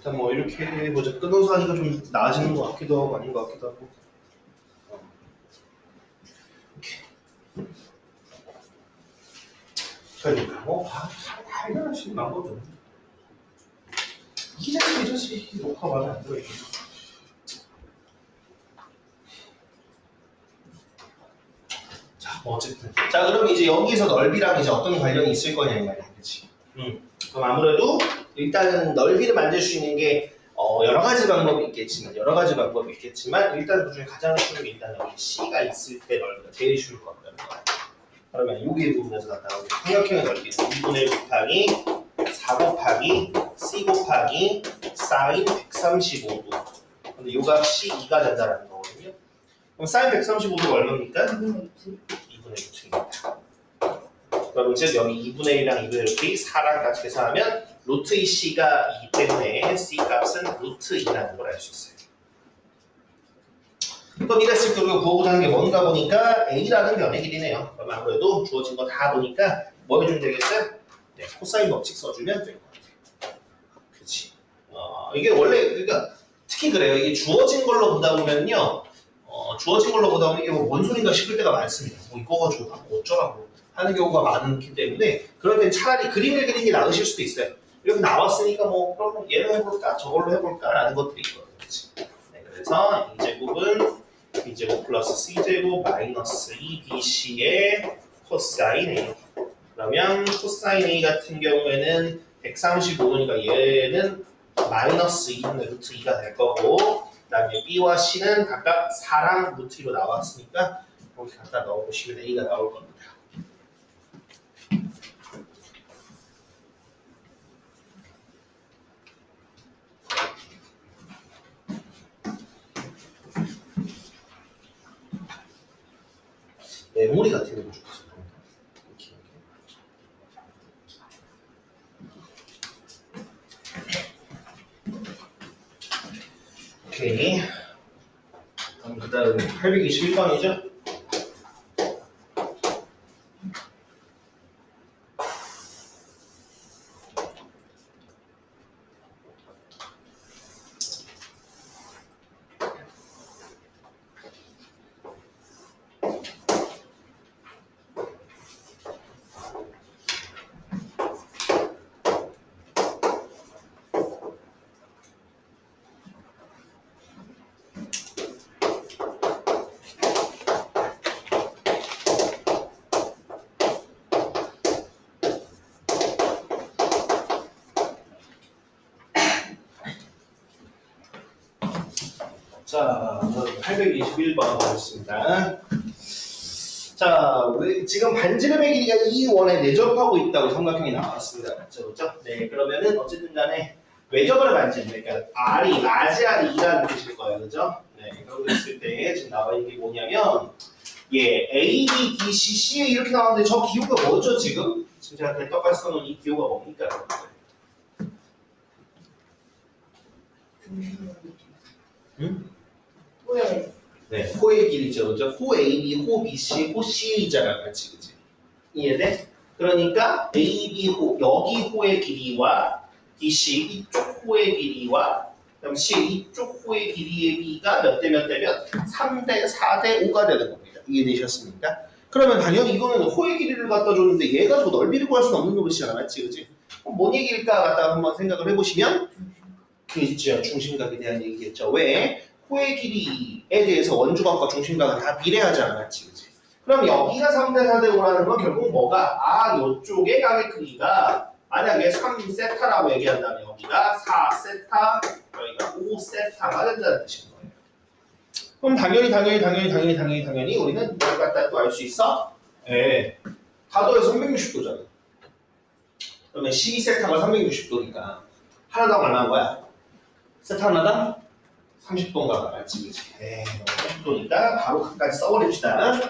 일단 뭐 이렇게 해보자. 끊어서 하니까 좀 나아지는 것 같기도 하고 아닌 것 같기도 하고. 이렇게. 그러니까 뭐 다 해결하시는 방법은 이 자식이 녹화 마음에 안 들어. 자, 뭐 어쨌든. 자, 그럼 이제 여기서 넓이랑 이제 어떤 관련이 있을 거냐 이 말이야, 그렇지? 그럼 아무래도 일단은 넓이를 만들 수 있는 게 여러 가지 방법이 있겠지만 일단 그 중에 가장 쉬운 게 일단 여기 C가 있을 때 넓이가 제일 쉬울 것 같다는 거야. 그러면 여기 부분에서 나타나는 삼각형의 넓이는 2분의 1 곱하기 4 곱하기 C 곱하기 사인 135도. 근데 요 값이 2가 된다는 거거든요. 그럼 사인 135도가 얼마입니까? 2분의 6입니다. 그럼 즉 여기 2분의 1이랑 2분의 6이 4랑 같이 계산하면 루트 2C가 2기 때문에 C 값은 루트 2라는 걸 알 수 있어요. 그럼 이랬을 때 우리가 구하고자 하는 게 뭔가 보니까 A라는 변의 길이네요. 그럼 아무래도 주어진 거 다 보니까 뭐 해주면 되겠어요? 네, 코사인 법칙 써주면 될 것 같아요. 그렇지. 이게 원래 그러니까 특히 그래요. 이게 주어진 걸로 보다 보면요. 주어진 걸로 보다 보면 이게 뭔 소린가 싶을 때가 많습니다. 뭐 이거 가지고 뭐 어쩌라고 하는 경우가 많기 때문에 그럴 땐 차라리 그림을 그리는 게 나으실 수도 있어요. 이렇게 나왔으니까 뭐 그럼 얘를 해볼까 저걸로 해볼까 라는 것들이 있거든요. 그렇지? 네, 그래서 이 제곱은 b제곱 플러스 c제곱 마이너스 2bc의 코사인 a. 그러면 코사인 a 같은 경우에는 135도니까 얘는 마이너스 2분의 루트 2가 될 거고, 그 다음에 b와 c는 각각 4랑 루트 2로 나왔으니까 이렇게 갖다 넣어보시면 a가 나올 겁니다. 메모리 같은 거 좋겠어요. 오케이. 그럼 그 다음 821번이죠? 자, 821번 하겠습니다. 자, 우리 지금 반지름의 길이가 이 원에 내접하고 있다고 삼각형이 나왔습니다. 맞죠? 네, 그러면은 어쨌든 간에 외접을 반지름, 그러니까 R이, 라지 R이 2라는 뜻일 거예요. 그죠? 네, 그러고 있을 때 지금 나와 있는 게 뭐냐면, 예, A, B, D, C, C 이렇게 나오는데 저 기호가 뭐죠, 지금? 지금 제가 대떡까지 써놓은 이 기호가 뭡니까? 응? 네, 호의 길이죠. 그죠? 호 AB, 호 BC, 호 CA잖아. 같이, 그치? 이해돼? 그러니까 AB 호, 여기 호의 길이와 BC, 이쪽 호의 길이와 그럼 C, 이쪽 호의 길이의 B가 몇 대 몇 대면 3대 4대 5가 되는 겁니다. 이해되셨습니까? 그러면 당연히 이거는 호의 길이를 갖다 줬는데 얘 가지고 넓이를 구할 수는 없는 것이잖아. 맞지? 그치? 뭔 얘기일까 갖다 한번 생각을 해보시면 그죠. 중심각에 대한 얘기겠죠. 왜? 호의 길이에 대해서 원주각과 중심각은 다 비례하잖아. 맞지? 그치? 그럼 여기가 3대 4대 5라는 건 결국 뭐가? 요쪽의 각의 크기가 만약에 3세타라고 얘기한다면 여기가 4세타, 여기가 5세타가 된다는 뜻인 거예요. 그럼 당연히 우리는 뭘 갖다 또 알 수 있어? 예. 다도에서 360도잖아. 그러면 12세타가 360도니까 하나당 얼마인 거야? 세타 하나당 30도인가 알지? 에이, 30도니까 바로 각까지 써버립시다.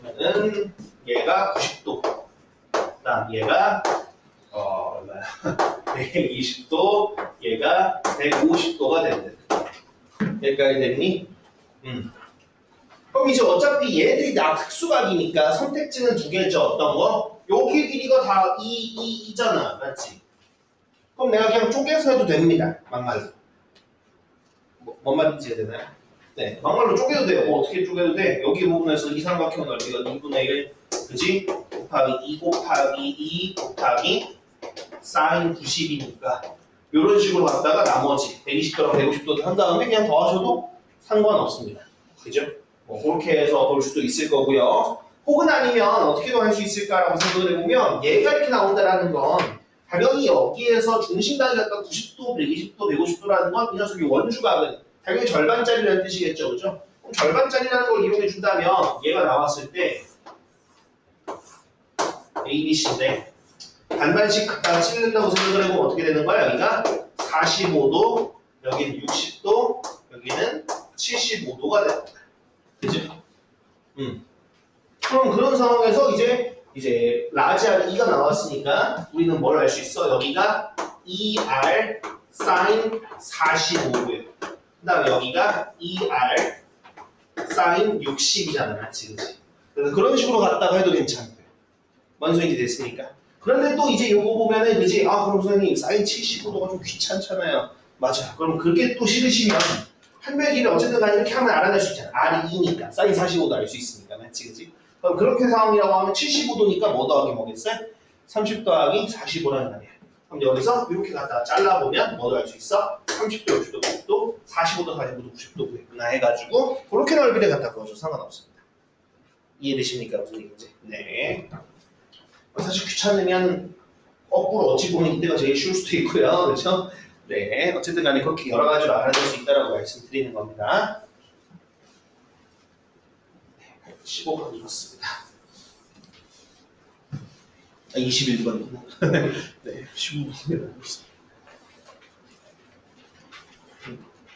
그러면은 얘가 90도, 그다음 얘가 얼마야? 120도, 얘가 150도가 된대. 여기까지 됐니? 그럼 이제 어차피 얘들이 다 특수각이니까 선택지는 두 개죠. 어떤 거? 여기 길이가 다 2잖아, 맞지? 그럼 내가 그냥 쪼개서 해도 됩니다. 막말로. 뭔 말인지 이해되나요? 네, 막말로 쪼개도 돼요. 뭐 어떻게 쪼개도 돼? 여기 부분에서 이 삼각형 넓이가 2분의 1, 그지? 곱하기 2 곱하기 2 곱하기 사인 90이니까 이런 식으로 갖다가 나머지 120도랑 150도 한 다음에 그냥 더하셔도 상관없습니다. 그죠? 뭐 그렇게 해서 볼 수도 있을 거고요. 혹은 아니면 어떻게도 할 수 있을까라고 생각을 해보면 얘가 이렇게 나온다라는 건 당연히 여기에서 중심각이 아까 90도, 120도, 150도라는 건 이 녀석이 원주각은 당연히 절반짜리라는 뜻이겠죠. 그죠? 그럼 절반짜리라는 걸 이용해 준다면 얘가 나왔을 때 A, B, C인데 반반씩 갖다가 찔른다고 생각을 해보면 어떻게 되는 거야? 여기가 45도, 여기는 60도, 여기는 75도가 되는 거야. 그죠? 그럼 그런 상황에서 이제 라지알 2가 나왔으니까 우리는 뭘 알 수 있어? 여기가 2R sin 45도예요. 그 다음에 여기가 2R sin 60이잖아. 맞지? 그래서 그런 식으로 갖다가 해도 괜찮고요. 완성이 됐으니까. 그런데 또 이제 요거 보면은 그지? 아 그럼 선생님 sin 75도가 좀 귀찮잖아요. 맞아. 그럼 그게 또 싫으시면 한별 길이 어쨌든 간에 이렇게 하면 알아낼 수 있잖아. R이 2니까 sin 45도 알 수 있으니까. 맞지? 그지? 그럼 그렇게 상황이라고 하면 75도니까 뭐 더하기 뭐겠어요? 30 더하기 45라는 말이야. 그럼 여기서 이렇게 갖다가 잘라보면 뭐도 알 수 있어? 30도, 60도, 90도, 45도, 45도, 90도 구했구나 해가지고 그렇게 넓이를 갖다 구워도 상관없습니다. 이해되십니까? 무슨 얘기인지? 네. 사실 귀찮으면 거꾸로 어찌 보면 이때가 제일 쉬울 수도 있고요. 그렇죠? 네. 어쨌든 간에 그렇게 여러 가지로 알아낼 수 있다고 말씀드리는 겁니다. 15번 읽었습니다. 21번이구나. 네, 15번 읽었습니다.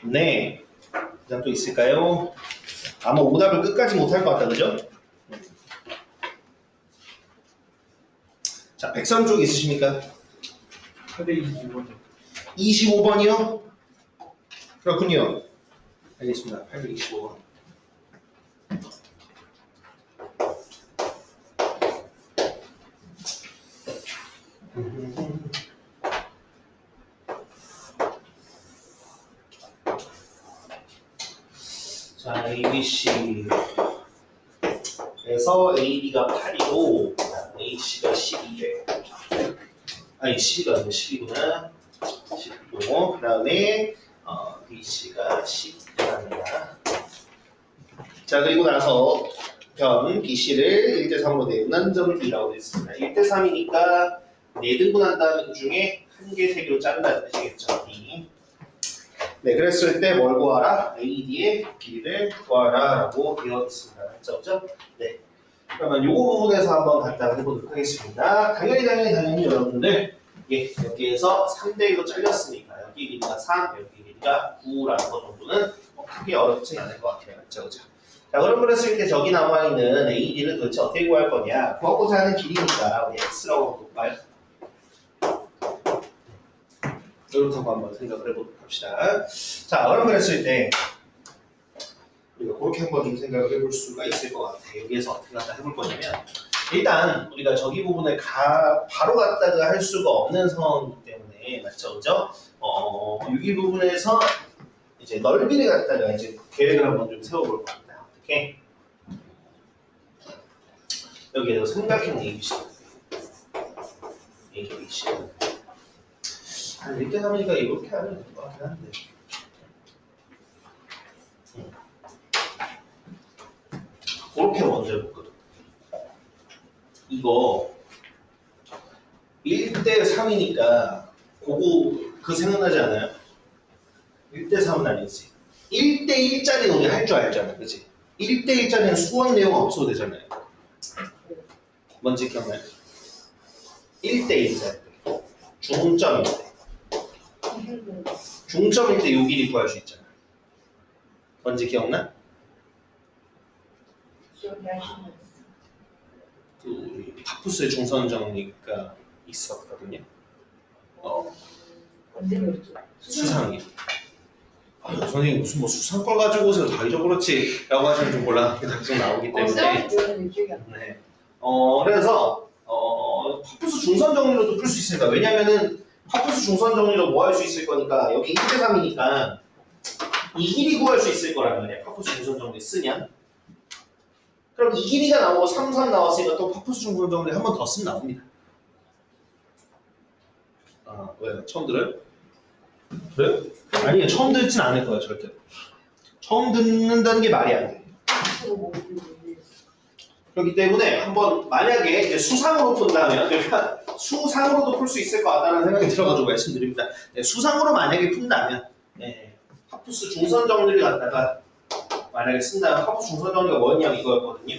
네. 그다음 또 있을까요? 아마 오답을 끝까지 못할 것 같다, 그죠? 자, 103쪽 있으십니까? 825번. 25번이요? 그렇군요. 알겠습니다. 825번. 자, ABC 에서 AB가 8이고 AC가 12래. 아니 12가 아니고 12구나. 12고 그 다음에 BC가 10입니다. 자 그리고 나서 변 BC를 1대3으로 내분한 점 B라고 했습니다. 1대3이니까 4등분한 다음에 그 중에 한 개, 세 개로 자른다는 뜻이겠죠. B. 네, 그랬을 때 뭘 구하라? AD의 길이를 구하라 라고 되어 있습니다. 맞죠? 네. 그러면 요 부분에서 한번 갖다가 해보도록 하겠습니다. 당연히 여러분들 예, 여기에서 3대1로 잘렸으니까 여기 길이가 3, 여기 길이가 9라는 것 정도는 크게 어렵지 않을 것 같아요. 맞죠? 자, 그럼 그랬을 때 저기 남아있는 AD를 도대체 어떻게 구할 거냐? 구하고자 하는 길이니까 우리 X라고 볼까요? 이렇다고 한번 생각을 해보도록 합시다. 자, 그럼 그랬을 때 우리가 그렇게 한번 좀 생각을 해볼 수가 있을 것 같아요. 여기에서 어떻게 갖다 해볼 거냐면 일단 우리가 저기 부분을 바로 갖다가 할 수가 없는 상황이기 때문에 맞죠? 그죠? 여기 부분에서 이제 넓이를 갖다가 이제 계획을 한번 좀 세워볼 겁니다. 어떻게? 여기에서 삼각형 ABC 한 1대3이니까 이렇게 하면 될 것 같긴 한데 그렇게 먼저 해볼거든. 이거 1대3이니까 그거 생각나지 않아요? 1대3은 아니지. 1대1짜리 우리 할 줄 알잖아. 그치? 1대1짜리는 수학 내용 없어도 되잖아요. 뭔지 기억나요? 1대1짜리 중점일 때 중점일 때 요 길이 구할 수 있잖아. 뭔지 기억나? 우리 파푸스의 중선 정리가 있었거든요. 수상이. 선생님 무슨 뭐 수상 걸 가지고 오세요 다 잊어버렸지 라고 하시면 좀 곤란하게 당장 나오기 때문에 네. 그래서 파푸스 중선 정리로도 풀 수 있습니다. 왜냐면은 파푸스 중선 정리로 뭐 할 수 있을 거니까 여기 1대 3이니까 이 길이 구할 수 있을 거란 말이야. 파푸스 중선 정리 쓰면. 그럼 이 길이가 나오고 3, 3 나왔으니까 또 파푸스 중선 정리 한 번 더 쓰면 나옵니다. 아, 왜요? 처음 들어요? 그래요? 아니요, 처음 듣진 않을 거예요, 절대. 처음 듣는다는 게 말이 안 돼요. 그렇기 때문에 한번 만약에 이제 수상으로 푼다면, 그러니까 수상으로도 풀 수 있을 것 같다는 생각이 들어가지고 말씀드립니다. 네, 수상으로 만약에 푼다면, 네, 파푸스 중선 정리를 갖다가 만약에 쓴다면 파푸스 중선 정리가 뭐였냐면 이거였거든요.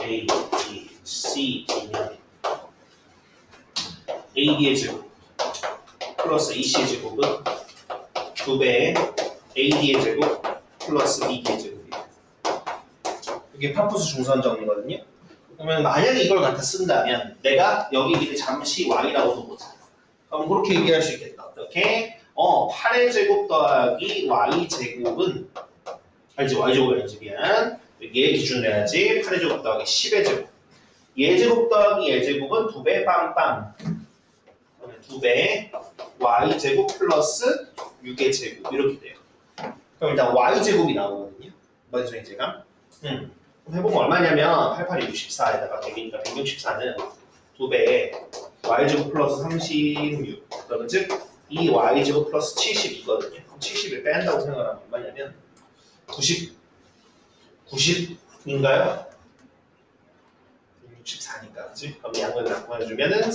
A, B, C, D면 AB의 제곱 플러스 AC의 제곱은 2배의 AD의 제곱 플러스 BD의 제곱이에요. 이게 파푸스 중선 정리거든요. 그러면 만약에 이걸 갖다 쓴다면 내가 여기 길이 잠시 y라고 둬보자. 그럼 그렇게 얘기할 수 있겠다. 어떻게? 8의 제곱 더하기 y 제곱은 알지? y 제곱 알지? 미안. 얘 기준으로 해야지. 8의 제곱 더하기 10의 제곱. 얘 제곱 더하기 얘 제곱은 2배 빵빵. 2배 y 제곱 플러스 6의 제곱 이렇게 돼요. 그럼 일단 y 제곱이 나오거든요. 먼저 제가 그럼 해보면 얼마냐면 88이 64에다가 100이니까 164는 2배에 y 제곱 플러스 36 그러면 즉 이 y 제곱 플러스 72거든요. 그럼 70을 뺀다고 생각하면 얼마냐면 90인가요? 64니까 그치? 그럼 양을 나눠주면은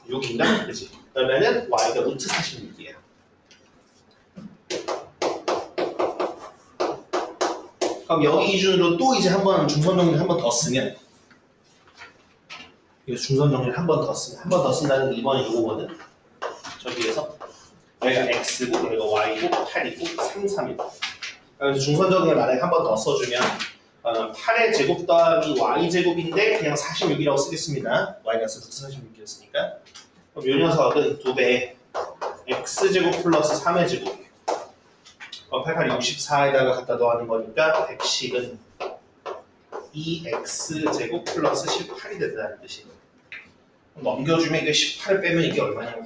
46인가? 그치? 그러면은 y가 루트 46이에요. 그럼 여기 기준으로 또 이제 한번 중선 정리를 한 번 더 쓰면 이거 중선 정리를 한 번 더 쓰면 한 번 더 쓴다는 게 이번에 이거거든. 저기에서 여기가 x고 여기가 y고 8이고 3, 3이고 그래서 중선 정리를 만약에 한 번 더 써주면 8의 제곱 더하기 y 제곱인데 그냥 46이라고 쓰겠습니다. y가 루트 46이었으니까 그럼 이 녀석은 2배 x 제곱 플러스 3의 제곱이에요. 88이 64에다가 갖다 더하는 거니까 110은 2x 제곱 플러스 18이 된다는 뜻이에요. 넘겨주면 이게 18을 빼면 이게 얼마냐면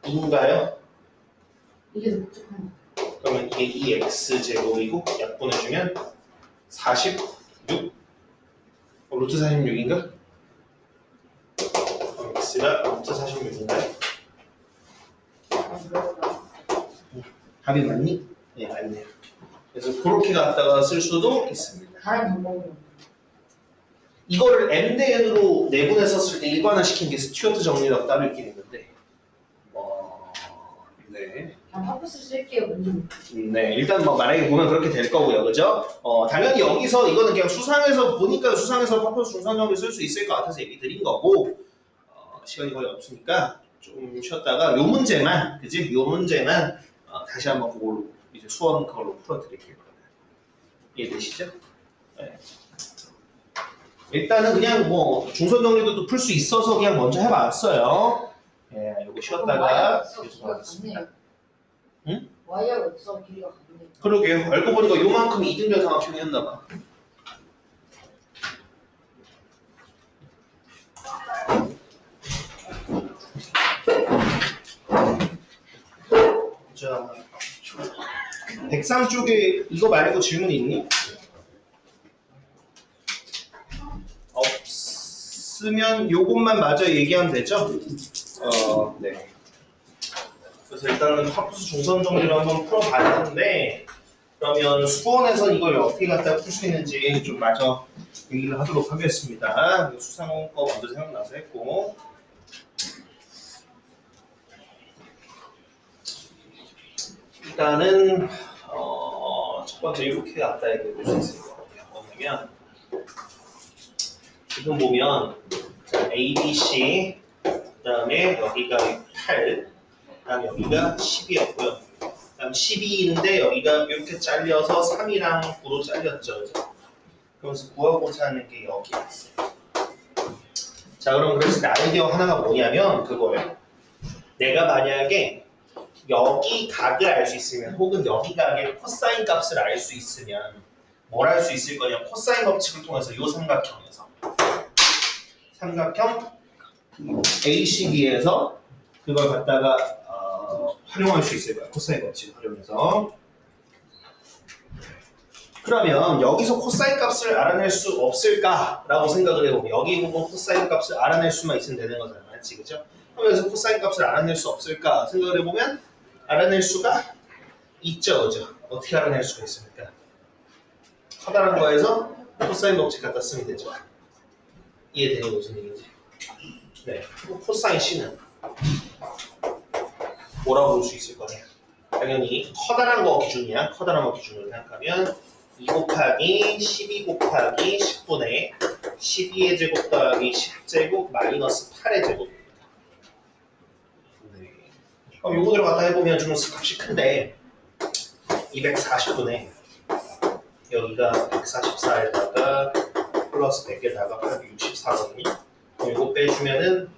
92인가요? 이게 더 복잡한 그러면 이게 2x 제곱이고 약분해주면 46 루트 46인가? 그럼 x가 루트 46인가요? 답이 맞니? 네, 맞네요. 그래서 그렇게 갖다가 쓸 수도 있습니다. 다른 방법은 이거를 m대 n으로 내분해서 쓸 때 일반화시킨 게 스튜어트 정리라고 따로 있긴 있는데 네. 그냥 파푸스 쓸게요. 문제는. 네, 일단 뭐 만약에 보면 그렇게 될 거고요, 그죠? 당연히 여기서 이거는 그냥 수상에서 보니까 수상에서 파푸스 중선 정리 쓸 수 있을 것 같아서 얘기 드린 거고 시간이 거의 없으니까 좀 쉬었다가 요 문제만, 그지? 요 문제만 다시 한번 그걸로 이제 수원 그걸로 풀어드릴게요. 이해되시죠? 네. 일단은 그냥 뭐 중선 정리도 풀 수 있어서 그냥 먼저 해봤어요. 예, 요거 쉬었다가 계속 하겠습니다. 응? 와이어가 없어 길이가 같네. 그러게요. 알고 보니까 요만큼 이등변 삼각형이었나봐. 자, 103 쪽에 이거 말고 질문 있니? 없으면 요것만 마저 얘기하면 되죠? 네. 그래서 일단은 파푸스 중선 정리를 한번 풀어봤는데 그러면 수원에서 이걸 어떻게 갖다 풀 수 있는지 좀 마저 얘기를 하도록 하겠습니다. 수상 거 먼저 생각나서 했고 일단은 첫 번째 이렇게 갖다 얘기해 볼 수 있을 것 같아요. 뭐냐면 지금 보면 A, B, C 그 다음에 여기가 8 그 다음에 여기가 10이었고요. 그 다음 12인데 여기가 이렇게 잘려서 3이랑 9로 잘렸죠. 그죠? 그러면서 구하고자 하는 게 여기였어요. 자, 그럼 그랬을 때 아이디어 하나가 뭐냐면 그거예요. 내가 만약에 여기 각을 알 수 있으면 혹은 여기 각의 코사인 값을 알 수 있으면 뭘 할 수 있을 거냐? 코사인 법칙을 통해서 이 삼각형에서 삼각형 ACB에서 그걸 갖다가 활용할 수 있을 거야. 코사인 법칙을 활용해서. 그러면 여기서 코사인 값을 알아낼 수 없을까라고 생각을 해보면 여기 보면 코사인 값을 알아낼 수만 있으면 되는 거잖아. 맞지? 그죠? 그럼 여기서 코사인 값을 알아낼 수 없을까 생각을 해보면 알아낼 수가 있죠. 그죠? 어떻게 알아낼 수가 있습니까? 커다란 거에서 코사인 법칙 갖다 쓰면 되죠. 이해되는 무슨 얘기인지. 네. 코사인 C는 뭐라고 볼 수 있을 거냐? 당연히 커다란 거 기준이야. 커다란 거 기준으로 생각하면 2 곱하기 12 곱하기 10분의 12의 제곱 더하기 10제곱 마이너스 8의 제곱입니다. 네. 그럼 요거 들어갔다 해보면 좀 값이 큰데 240분의 여기가 144에다가 플러스 100에다가 64거든요. 그럼 이거 빼주면은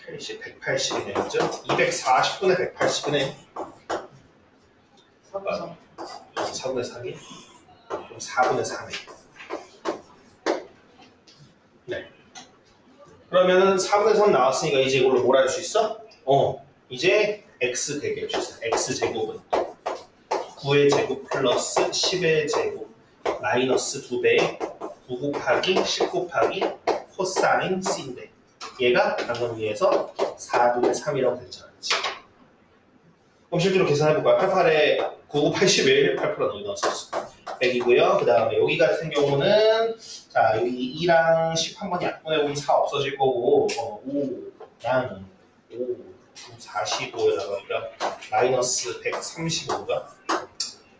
180이네요. 그죠? 240분의 180분의 4분의 3이? 그럼 4분의 3이. 네. 그러면은 4분의 3 나왔으니까 이제 이걸로 뭘 할 수 있어? 이제 x 되게 할 수 있어. x제곱은 9의 제곱 플러스 10의 제곱 마이너스 2배 9 곱하기 10 곱하기 코사인 C인데 얘가 방금 위에서 4분의 3이라고 됐잖아. 그럼 실제로 계산해볼까요? 88에 99, 81, 8%는 여기 넣었었어. 100이고요. 그 다음에 여기 같은 경우는 자 여기 2랑 10 한번 약분해보면 4 없어질 거고 5랑 5, 45에다가 마이너스 135가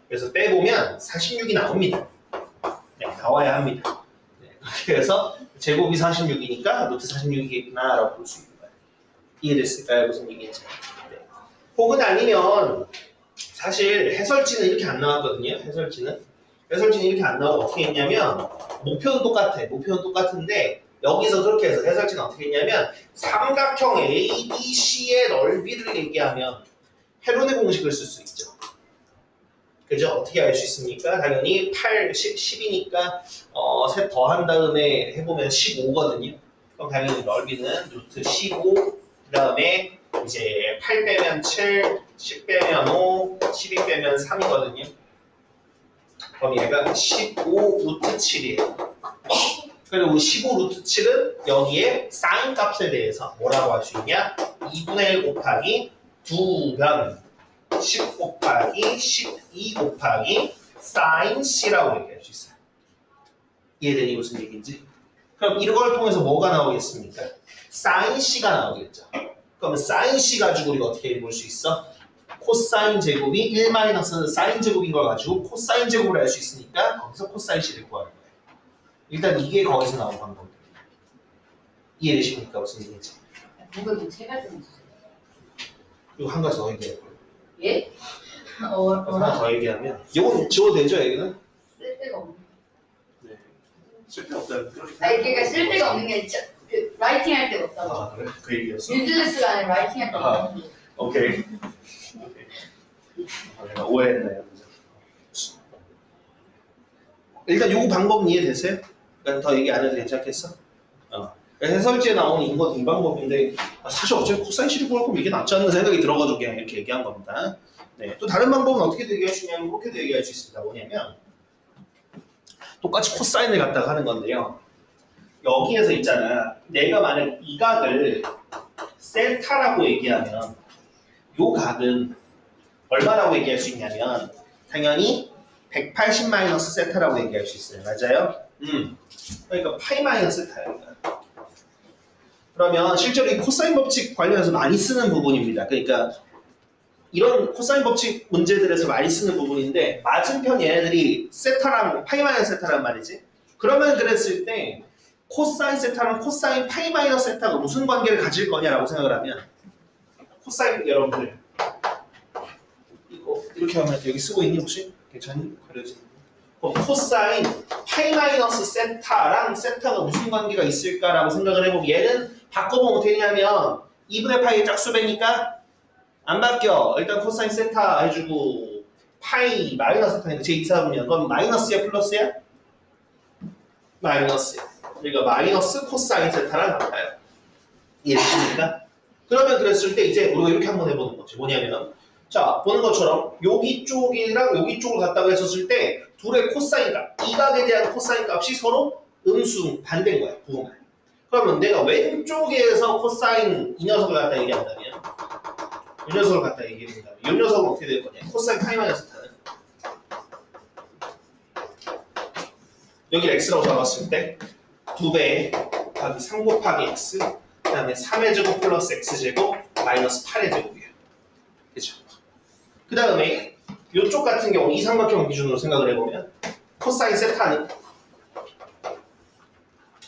그래서 빼보면 46이 나옵니다. 네, 나와야 합니다. 네, 그렇게 해서 제곱이 46이니까 노트 46이겠구나 라고 볼 수 있는 거예요. 이해됐을까요? 무슨 얘기인지. 네. 혹은 아니면 사실 해설지는 이렇게 안 나왔거든요. 해설지는 이렇게 안 나오고 어떻게 했냐면 목표는 똑같아. 목표는 똑같은데 여기서 그렇게 해서 해설지는 어떻게 했냐면 삼각형 ABC의 넓이를 얘기하면 헤론의 공식을 쓸 수 있죠. 그죠? 어떻게 알 수 있습니까? 당연히 8, 10이니까 셋 더한 다음에 해보면 15거든요. 그럼 당연히 넓이는 루트 15, 그 다음에 이제 8 빼면 7, 10 빼면 5, 12 빼면 3이거든요. 그럼 얘가 15 루트 7이에요. 그리고 15 루트 7은 여기에 사인 값에 대해서 뭐라고 할 수 있냐? 2분의 1 곱하기 2변 10 곱하기 12 곱하기 사인 C라고 얘기할 수 있어요. 이해되니 무슨 얘기인지? 그럼 이걸 통해서 뭐가 나오겠습니까? 사인 C가 나오겠죠. 그러면 사인 C 가지고 우리가 어떻게 볼 수 있어? 코사인 제곱이 1 마이너스 사인 제곱인 걸 가지고 코사인 제곱을 알 수 있으니까 거기서 코사인 C를 구하는 거예요. 일단 이게 거기서 나온 방법입니다. 이해되십니까? 무슨 얘기인지? 이거 세 가지 있어요. 이거 한 가지 더 얘기해요. 예? 하나 더 얘기하면 이건 지워도 되죠? 얘기는? 쓸 데가 없는. 네. 쓸데없다는 아니 그러니까 쓸 데가 없는 게 아니라 라이팅 할 때 없다고. 아 그래? 그 얘기였어? 유즈레스가 아니라 라이팅 할 때 아. 없는 게. 오케이. 내가 오해했네요. 일단 요거 방법은 이해되세요? 그러니까 더 얘기 안 해도 괜찮겠어? 해설지에 나오는 이 방법인데 사실 어차피 코사인 C를 구할 거면 이게 낫지 않는 생각이 들어가지고 그냥 이렇게 얘기한 겁니다. 네. 또 다른 방법은 어떻게 얘기할 수 있냐면 그렇게도 얘기할 수 있습니다. 뭐냐면 똑같이 코사인을 갖다가 하는 건데요. 여기에서 있잖아. 내가 만약 이 각을 셀타라고 얘기하면 요 각은 얼마라고 얘기할 수 있냐면 당연히 180 마이너스 세타라고 얘기할 수 있어요. 맞아요? 그러니까 파이 마이너스 세타예요. 그러면 실제로 이 코사인 법칙 관련해서 많이 쓰는 부분입니다. 그러니까 이런 코사인 법칙 문제들에서 많이 쓰는 부분인데 맞은편 얘네들이 세타랑 파이 마이너스 세타란 말이지. 그러면 그랬을 때 코사인 세타랑 코사인 파이 마이너스 세타가 무슨 관계를 가질 거냐라고 생각을 하면 코사인 여러분들 이거 이렇게 하면 여기 쓰고 있니 혹시? 괜찮니? 가려지는 그럼 코사인 파이 마이너스 세타랑 세타가 무슨 관계가 있을까라고 생각을 해보면 얘는 바꿔보면 어떻게 되냐면 2분의 파이 짝수배니까 안 바뀌어. 일단 코사인 세타 해주고 파이 마이너스 타니까 제2사분면 그건 마이너스야 플러스야? 마이너스야. 그러니까 마이너스 코사인 세타랑 같아요. 이해되십니까? 그러면 그랬을 때 이제 우리가 이렇게 한번 해보는 거지. 뭐냐면 자 보는 것처럼 여기 쪽이랑 여기 쪽을 갖다가 했었을 때 둘의 코사인 값, 이 각에 대한 코사인 값이 서로 음수 반대인 거야. 부호가. 그러면 내가 왼쪽에서 코사인 이 녀석을 갖다 얘기한다면 이 녀석을 갖다 얘기한다면 이 녀석은 어떻게 될 거냐. 코사인 파이 마이너스 타는 여기 x라고 잡았을 때 2배 곱하기 3 곱하기 x 그 다음에 3의 제곱 플러스 x제곱 마이너스 8의 제곱이에요. 그죠? 그 다음에 이쪽 같은 경우 이 삼각형 기준으로 생각을 해보면 코사인 세타는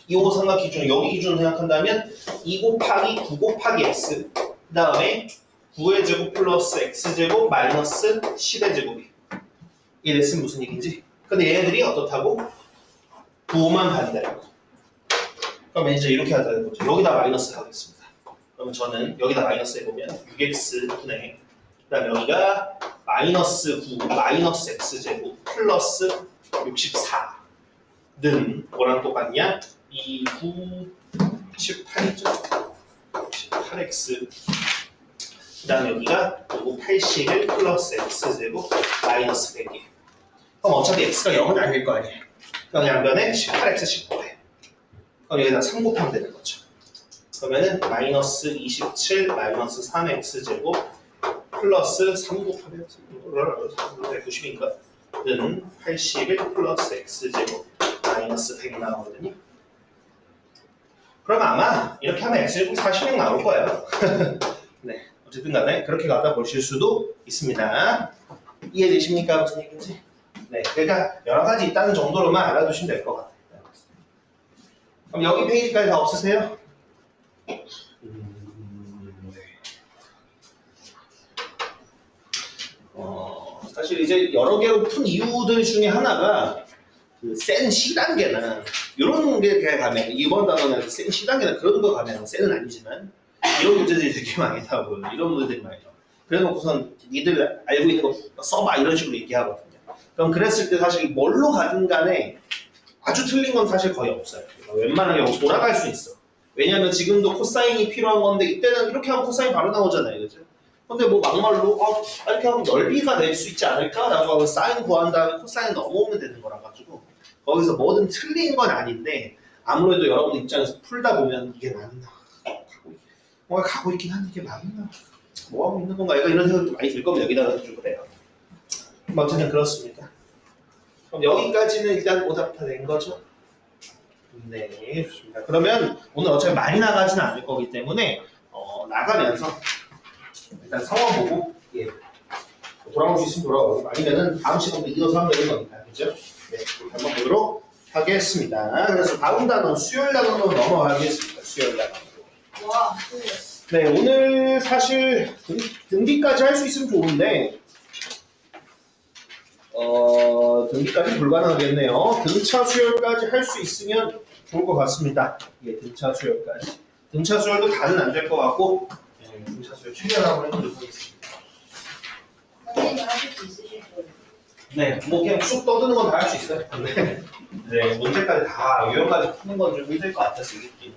이 삼각 기준 여기 기준으로 생각한다면 2 곱하기 9 곱하기 x 그 다음에 9의 제곱 플러스 x제곱 마이너스 10의 제곱이 이랬으면 무슨 얘기인지. 근데 얘네들이 어떻다고? 부호만 반대라고. 그러면 이제 이렇게 하자는 거죠. 여기다 마이너스 하겠습니다. 그러면 저는 여기다 마이너스 해보면 6x분의 그 다음에 여기가 마이너스 9 마이너스 x제곱 플러스 64는 뭐랑 똑같냐? 2, 9, 18죠. 18x 그 다음에 여기가 요거 81 플러스 x제곱 마이너스 100이에요. 그럼 어차피 x가 0은 아닐 거 아니에요. 그럼 양변에 18x 19에 그럼 여기다 3 곱하면 되는 거죠. 그러면은 마이너스 27 마이너스 3x제곱 플러스 3 곱하면 190인가? 는 81 플러스 x제곱 마이너스 100 나오거든요. 그럼 아마 이렇게 하면 x제곱 40명 나올 거예요. 네, 어쨌든 간에 그렇게 갖다 보실 수도 있습니다. 이해되십니까? 무슨 얘기인지? 네, 그러니까 여러 가지 있다는 정도로만 알아두시면 될 것 같아요. 그럼 여기 페이지까지 다 없으세요? 네. 사실 이제 여러 개로 푼 이유들 중에 하나가 그 센 C단계나 이런 게 가면 이번 단원에서 센 C단계나 그런 거 가면 센은 아니지만 이런 문제들이 되게 많이 나오고요. 이런 문제들이 많이 나와요. 그래놓고선 니들 알고 있는 거 써봐 이런 식으로 얘기하거든요. 그럼 그랬을 때 사실 뭘로 가든 간에 아주 틀린 건 사실 거의 없어요. 웬만하면 여기 돌아갈 수 있어. 왜냐면 지금도 코사인이 필요한 건데 이때는 이렇게 하면 코사인 바로 나오잖아요. 그죠? 근데 뭐 막말로 이렇게 하면 넓이가 낼 수 있지 않을까라고 하고 사인 구한 다음에 코사인 넘어오면 되는 거라 가지고 거기서 뭐든 틀린 건 아닌데 아무래도 여러분 입장에서 풀다 보면 이게 맞나? 뭔가 가고 있긴 한데 이게 맞나? 뭐 하고 있는 건가? 이런 생각도 많이 들 겁니다. 여기다가 좀 그래요. 어쨌든 그렇습니다. 그럼 여기까지는 일단 오답 다 된 거죠? 네, 좋습니다. 그러면 오늘 어차피 많이 나가지는 않을 거기 때문에 나가면서 일단 상황 보고 돌아올 수 있으면 돌아오고 아니면은 다음 시간부터 이어서 하면 되는 거니까 그죠? 네, 한번 보도록 하겠습니다. 그래서 다음 단어 수요일 단어로 넘어가겠습니다. 수요일 단어. 와, 네, 오늘 사실 등기까지 할 수 있으면 좋은데 등기까지 불가능하겠네요. 등차 수열까지 할 수 있으면 좋을 것 같습니다. 예, 등차 수열까지. 등차 수열도 다는 안 될 것 같고 등차 수열 최대한 해보도록 하겠습니다. 선생님 하실 수 있으실 거예요. 네, 뭐 그냥 쑥 떠드는 건 다 할 수 있어요. 네, 네, 문제까지 다 유형까지 푸는 건 좀 힘들 것 같아서 이게.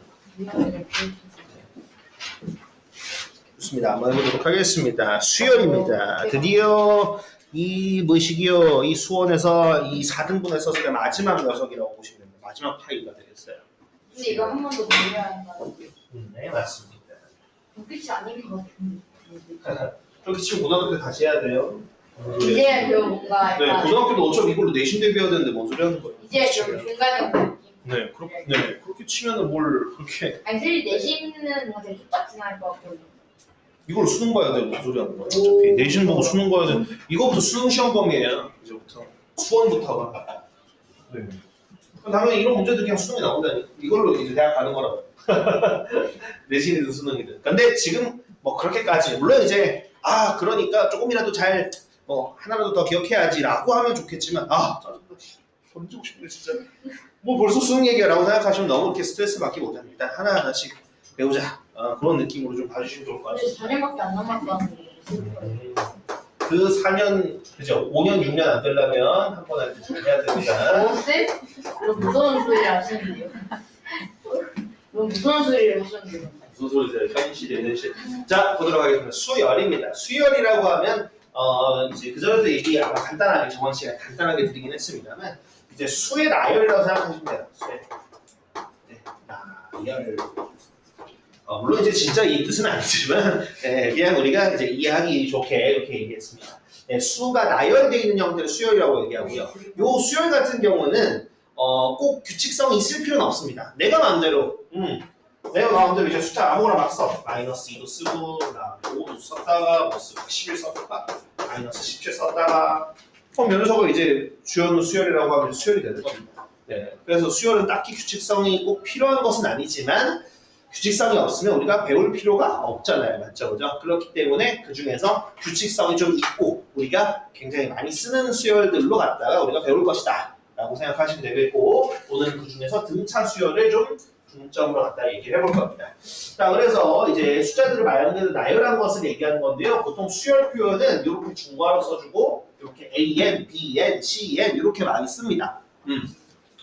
좋습니다. 한번 해보도록 하겠습니다. 수열입니다. 드디어 이 뭐시기요? 이 수원에서 이 4등분에 썼을 때 마지막 녀석이라고 보시면 됩니다. 마지막 파이가 되겠어요. 근데 이거 한 번 더 돌려야 한다는 게. 네, 맞습니다. 끝이 아닌 것 같은데. 저기 지금 고등학교 때 다시 해야 돼요. 이제 그 뭔가 네, 약간 고등학교도 어차피 이걸로 내신 대비해야 되는데 뭔 소리 하는 거예요? 이제 좀 중간에 오는 느낌. 네, 그렇게 치면은 뭘 그렇게 아니 사실 내신은 뭔가 되게 똑같진 않을 것 같거든요. 이걸 수능 봐야 돼요. 무슨 소리 하는 거예요? 어차피 내신 보고 수능 봐야 돼. 이거부터 수능 시험 범위예요. 이제부터 수원부터가. 네. 당연히 이런 문제들 그냥 수능에 나온다니. 이걸로 이제 대학 가는 거라고. 내신이든 수능이든. 근데 지금 뭐 그렇게까지 물론 이제 그러니까 조금이라도 잘 뭐 하나라도 더 기억해야지라고 하면 좋겠지만 짜증나. 던지고 싶네 진짜. 뭐 벌써 수능 얘기라고 생각하시면 너무 이렇게 스트레스 받기 못합니다. 하나하나씩 배우자. 그런 느낌으로 좀 봐주시면 좋을 것 같아요. 근데 4년밖에 안 남았다는 거. 그 4년, 그죠? 5년, 6년 안 되려면 한 번한테 잘 해야 됩니다. 쌤? 이거 무서운 소리 하시는데요? 이거 무서운 소리를 하셨는데요? 무슨 소리세요? 현실이 현실. 자, 보도록 하겠습니다. 수열입니다. 수열이라고 하면 이제 그전에도 얘기 아마 간단하게 정원 씨가 간단하게 드리긴 했습니다만 이제 수의 나열이라고 생각하시면 돼요. 수의 나열. 물론 이제 진짜 이 뜻은 아니지만 그냥 우리가 이제 이해하기 좋게 이렇게 얘기했습니다. 수가 나열되어 있는 형태를 수열이라고 얘기하고요. 요 수열 같은 경우는 꼭 규칙성이 있을 필요는 없습니다. 내가 마음대로 이제 숫자 아무거나 막 써. 마이너스 2도 쓰고, 5도 썼다가, 뭐 쓰고, 11 썼다가, 마이너스 17 썼다가. 그럼 요 녀석을 이제 주연 수열이라고 하면 수열이 되는 겁니다. 네. 그래서 수열은 딱히 규칙성이 꼭 필요한 것은 아니지만, 규칙성이 없으면 우리가 배울 필요가 없잖아요. 맞죠? 그죠? 그렇기 때문에 그 중에서 규칙성이 좀 있고, 우리가 굉장히 많이 쓰는 수열들로 갖다가 우리가 배울 것이다. 라고 생각하시면 되겠고, 오늘 그 중에서 등차 수열을 좀 중점으로 갖다 얘기를 해볼 겁니다. 자, 그래서 이제 숫자들을 말 그대로 나열한 것을 얘기하는 건데요. 보통 수열 표현은 이렇게 중괄호 써주고 이렇게 AN, BN, CN 이렇게 많이 씁니다.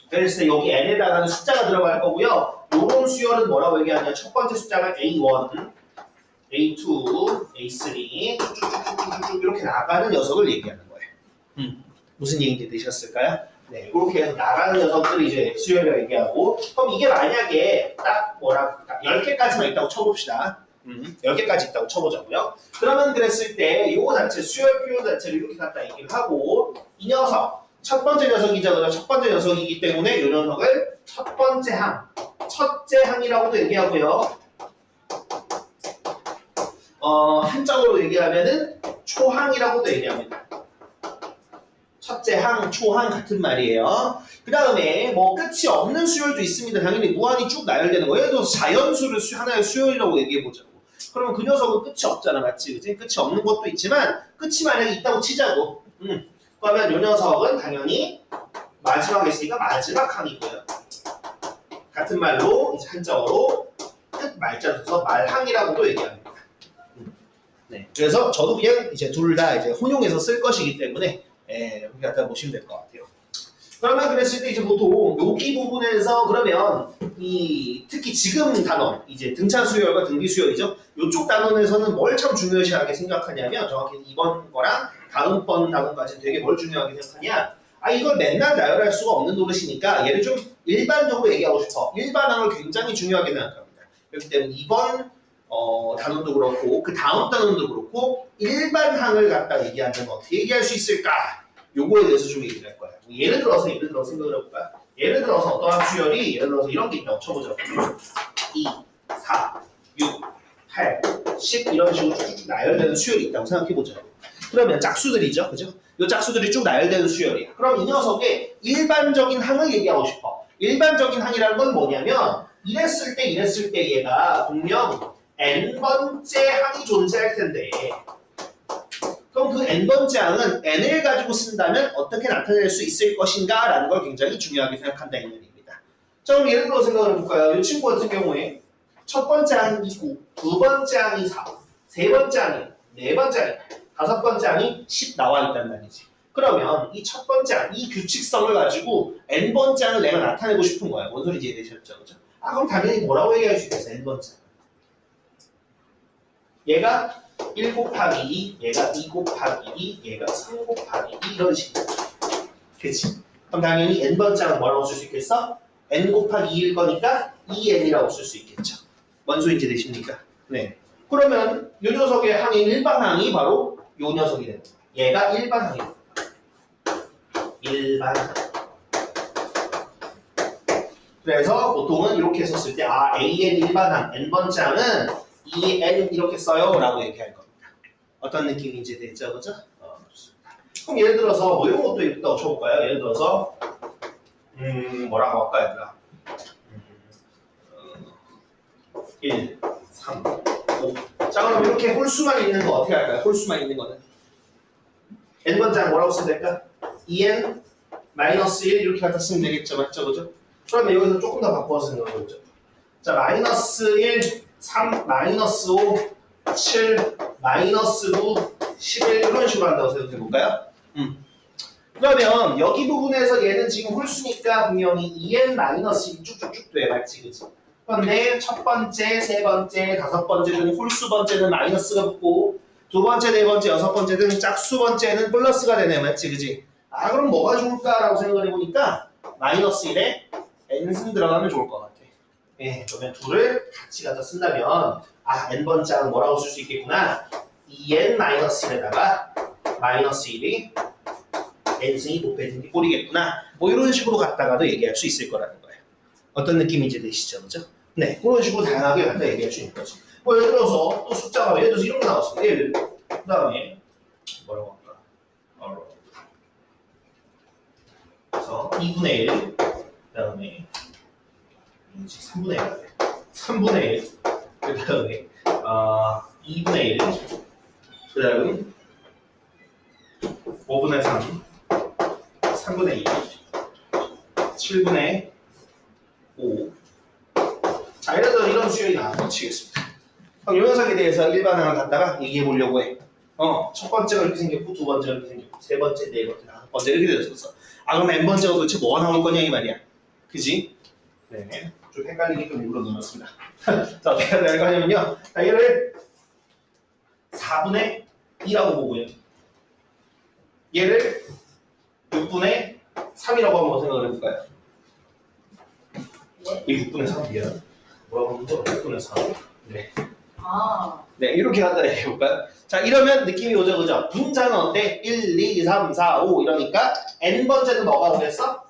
그래서 여기 N에다가는 숫자가 들어갈 거고요. 이런 수열은 뭐라고 얘기하냐면 첫 번째 숫자가 A1, A2, A3 쭉쭉쭉쭉쭉 이렇게 나가는 녀석을 얘기하는 거예요. 무슨 얘기인지 되셨을까요? 네, 이렇게 해서 나가는 녀석들이 이제 수열이라고 얘기하고, 그럼 이게 만약에 딱 10개까지만 있다고 쳐봅시다. 10개까지 있다고 쳐보자고요. 그러면 그랬을 때, 이거 자체, 수열 표현 자체를 이렇게 갖다 얘기를 하고, 이 녀석, 첫 번째 녀석이죠. 첫 번째 녀석이기 때문에 이 녀석을 첫 번째 항, 첫째 항이라고도 얘기하고요. 한자어로 얘기하면은 초항이라고도 얘기합니다. 첫째 항, 초항 같은 말이에요. 그 다음에 뭐 끝이 없는 수열도 있습니다. 당연히 무한히 쭉 나열되는 거예요. 예를 들어서 자연수를 하나의 수열이라고 얘기해보자고. 그러면 그 녀석은 끝이 없잖아. 맞지? 그치? 끝이 없는 것도 있지만 끝이 만약에 있다고 치자고. 그러면 이 녀석은 당연히 마지막에 있으니까 마지막 항이고요. 같은 말로 이제 한자어로 끝 말자 써서 말항이라고도 얘기합니다. 네. 그래서 저도 그냥 이제 둘 다 이제 혼용해서 쓸 것이기 때문에 이렇게 갖다 보시면 될 것 같아요. 그러면 그랬을 때 이제 보통 여기 부분에서 그러면 특히 지금 단원 이제 등차 수열과 등비 수열이죠. 이쪽 단원에서는 뭘 참 중요시하게 생각하냐면 정확히 이번 거랑 다음번 단원까지는 되게 뭘 중요하게 생각하냐. 이걸 맨날 나열할 수가 없는 노릇이니까 얘를 좀 일반적으로 얘기하고 싶어. 일반항을 굉장히 중요하게 생각합니다. 그렇기 때문에 이번 단원도 그렇고 그 다음 단원도 그렇고 일반항을 갖다 얘기하면 어떻게 얘기할 수 있을까? 요거에 대해서 좀 얘기를 할 거야. 예를 들어서 생각을 해볼까? 예를 들어서 어떠한 수열이 예를 들어서 이런 게 있다고 쳐보자. 2, 4, 6, 8, 10 이런 식으로 쭉쭉 나열되는 수열이 있다고 생각해보자. 그러면 짝수들이죠. 그죠? 이 짝수들이 쭉 나열되는 수열이야. 그럼 이 녀석의 일반적인 항을 얘기하고 싶어. 일반적인 항이라는 건 뭐냐면 이랬을 때 얘가 분명 n번째 항이 존재할 텐데 그럼 그 n번째 항은 n을 가지고 쓴다면 어떻게 나타낼 수 있을 것인가 라는 걸 굉장히 중요하게 생각한다 이 말입니다. 자, 그럼 예를 들어 생각을 해볼까요? 이 친구 같은 경우에 첫 번째 항이 9, 두 번째 항이 4, 세 번째 항이 4, 네 번째 항이 8, 다섯 번째 항이 10 나와 있단 말이지. 그러면 이 첫 번째 항, 이 규칙성을 가지고 n번째 항을 내가 나타내고 싶은 거야. 뭔 소리인지 이해되셨죠? 그죠? 그럼 당연히 뭐라고 얘기할 수 있겠어, n번째. 얘가 1 곱하기 2, 얘가 2 곱하기 2, 얘가 3 곱하기 2 이런 식으로. 그치? 그럼 당연히 n번째 항은 뭐라고 쓸 수 있겠어? n 곱하기 2일 거니까 2n이라고 쓸 수 있겠죠. 뭔 소리인지 되십니까? 네. 그러면 이 녀석의 항인 일반항이 바로 이 녀석이 되는 거야. 얘가 일반항이에요. 일반항. 그래서 보통은 이렇게 썼을 때 AN 일반항, n번째 항은 2n 이렇게 써요 라고 얘기할 겁니다. 어떤 느낌인지 되죠? 그죠? 좋습니다. 그럼 예를 들어서 뭐 이런 것도 있다고 쳐볼까요? 예를 들어서 뭐라고 할까요? 1, 3, 5. 자, 그럼 이렇게 홀수만 있는 거 어떻게 할까요? 홀수만 있는 거는 n번째 항 뭐라고 쓰면 될까? 2n 마이너스 1 이렇게 갖다 쓰면 되겠죠? 맞죠? 그죠? 그러면 여기서 조금 더 바꿔서 생각해보죠. 자, 마이너스 1, 3, 마이너스 5, 7, 마이너스 9, 11 이런 식으로 한다고 생각해 볼까요? 그러면 여기 부분에서 얘는 지금 홀수니까 분명히 2n-1이 쭉쭉쭉 돼. 맞지? 그치? 그런데 첫 번째, 세 번째, 다섯 번째 등 홀수 번째는 마이너스가 붙고 두 번째, 네 번째, 여섯 번째 등 짝수 번째는 플러스가 되네. 맞지? 그치? 아 그럼 뭐가 좋을까라고 생각을 해보니까 마이너스 1에 n승 들어가면 좋을 것 같아. 예, 그러면 둘을 같이 갖다 쓴다면 n번 짝은 뭐라고 쓸 수 있겠구나. 2n-1에다가 마이너스 1이 n승이 곱해진 게 꼴이겠구나. 뭐 이런 식으로 갖다가도 얘기할 수 있을 거라는 거예요. 어떤 느낌인지 되시죠? 그죠? 네, 그런 식으로 다양하게 갖다 얘기할 수 있는 거지. 뭐 예를 들어서 또 숫자가 예를 들어서 이런 거 나왔어. 예를 그 다음에 뭐라고 할까? 그래서 2분의 1, 그 다음에 3분의 1, 3분의 1, 그 다음에 2분의 1, 그 다음 5분의 3, 3분의 2, 7분의 5. 자, 예를 들어 이런 수열이 나와서 치겠습니다. 그럼 이 녀석에 대해서 일반항을 갖다가 얘기해 보려고 해. 첫 번째가 이렇게 생겼고, 두 번째가 이렇게 생겼고, 세 번째, 네 번째, 다섯 번째 이렇게 되었어. 그럼 n번째가 도대체 뭐가 나올 거냐 이 말이야. 그지? 네. 좀 헷갈리게끔 일부러 넣어놨습니다. 자, 어떻게 해야 될 거냐면요. 자, 얘를 4분의 2라고 보고요. 얘를 6분의 3이라고 한번 생각을 해볼까요? 이 6분의 3이야. 뭐라고 하면 돼? 6분의 3. 네. 네, 이렇게 갖다 얘기해볼까요? 자, 이러면 느낌이 오죠, 그죠? 분자는 어때? 1, 2, 3, 4, 5 이러니까 n번째는 뭐가 오겠어?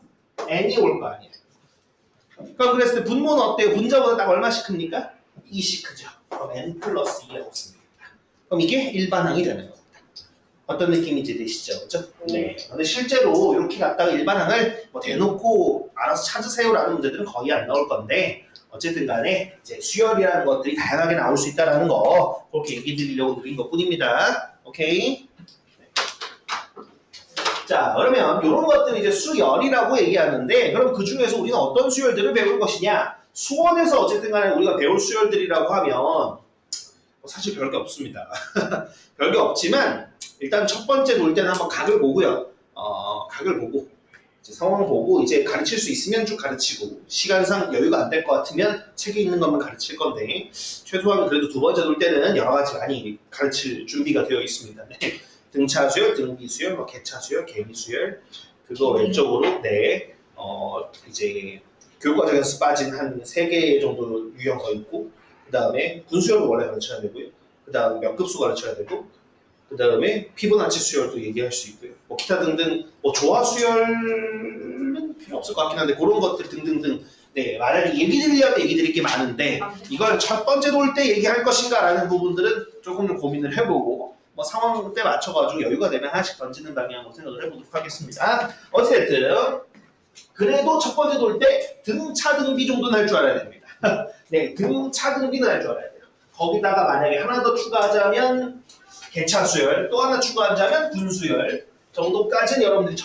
n이 올 거 아니야. 그럼 그랬을 때 분모는 어때요? 분자보다 딱 얼마씩 큽니까? 2씩 크죠. 그럼 n 플러스 2라고 씁니다. 그럼 이게 일반항이 되는 겁니다. 어떤 느낌인지 되시죠? 그죠? 네. 근데 실제로 이렇게 갖다가 일반항을 뭐 대놓고 알아서 찾으세요라는 문제들은 거의 안 나올 건데 어쨌든 간에 이제 수열이라는 것들이 다양하게 나올 수 있다는 거 그렇게 얘기 드리려고 드린 것 뿐입니다. 오케이? 자, 그러면 이런 것들은 이제 수열이라고 얘기하는데 그럼 그 중에서 우리는 어떤 수열들을 배울 것이냐? 수원에서 어쨌든 간에 우리가 배울 수열들이라고 하면 사실 별게 없습니다. 별게 없지만 일단 첫 번째 놀 때는 한번 각을 보고요. 각을 보고 이제 상황을 보고 이제 가르칠 수 있으면 쭉 가르치고 시간상 여유가 안 될 것 같으면 책에 있는 것만 가르칠 건데 최소한 그래도 두 번째 놀 때는 여러 가지 많이 가르칠 준비가 되어 있습니다. 네. 등차 수열, 등비 수열, 뭐 개차 수열, 개비 수열 그거 외적으로 네 이제 교육과정에서 빠진 한 3개 정도 유형가 있고 그 다음에 분수열도 원래 가르쳐야 되고요. 그 다음에 몇 급수 가르쳐야 되고 그 다음에 피보나치 수열도 얘기할 수 있고요. 뭐 기타 등등 뭐 조화 수열은 필요 없을 것 같긴 한데 그런 것들 등등등 네 만약에 얘기 드리려면 얘기 드릴 게 많은데 이걸 첫 번째 놀 때 얘기할 것인가 라는 부분들은 조금 좀 고민을 해보고 뭐 상황 때 맞춰가지고 여유가 되면 하나씩 던지는 방향으로 생각을 해보도록 하겠습니다. 어쨌든 그래도 첫 번째 놀 때 등차 등비 정도는 할 줄 알아야 됩니다. 네, 등차 등비는 할 줄 알아야 돼요. 거기다가 만약에 하나 더 추가하자면 개차 수열, 또 하나 추가하자면 분수열 정도까지는 여러분들이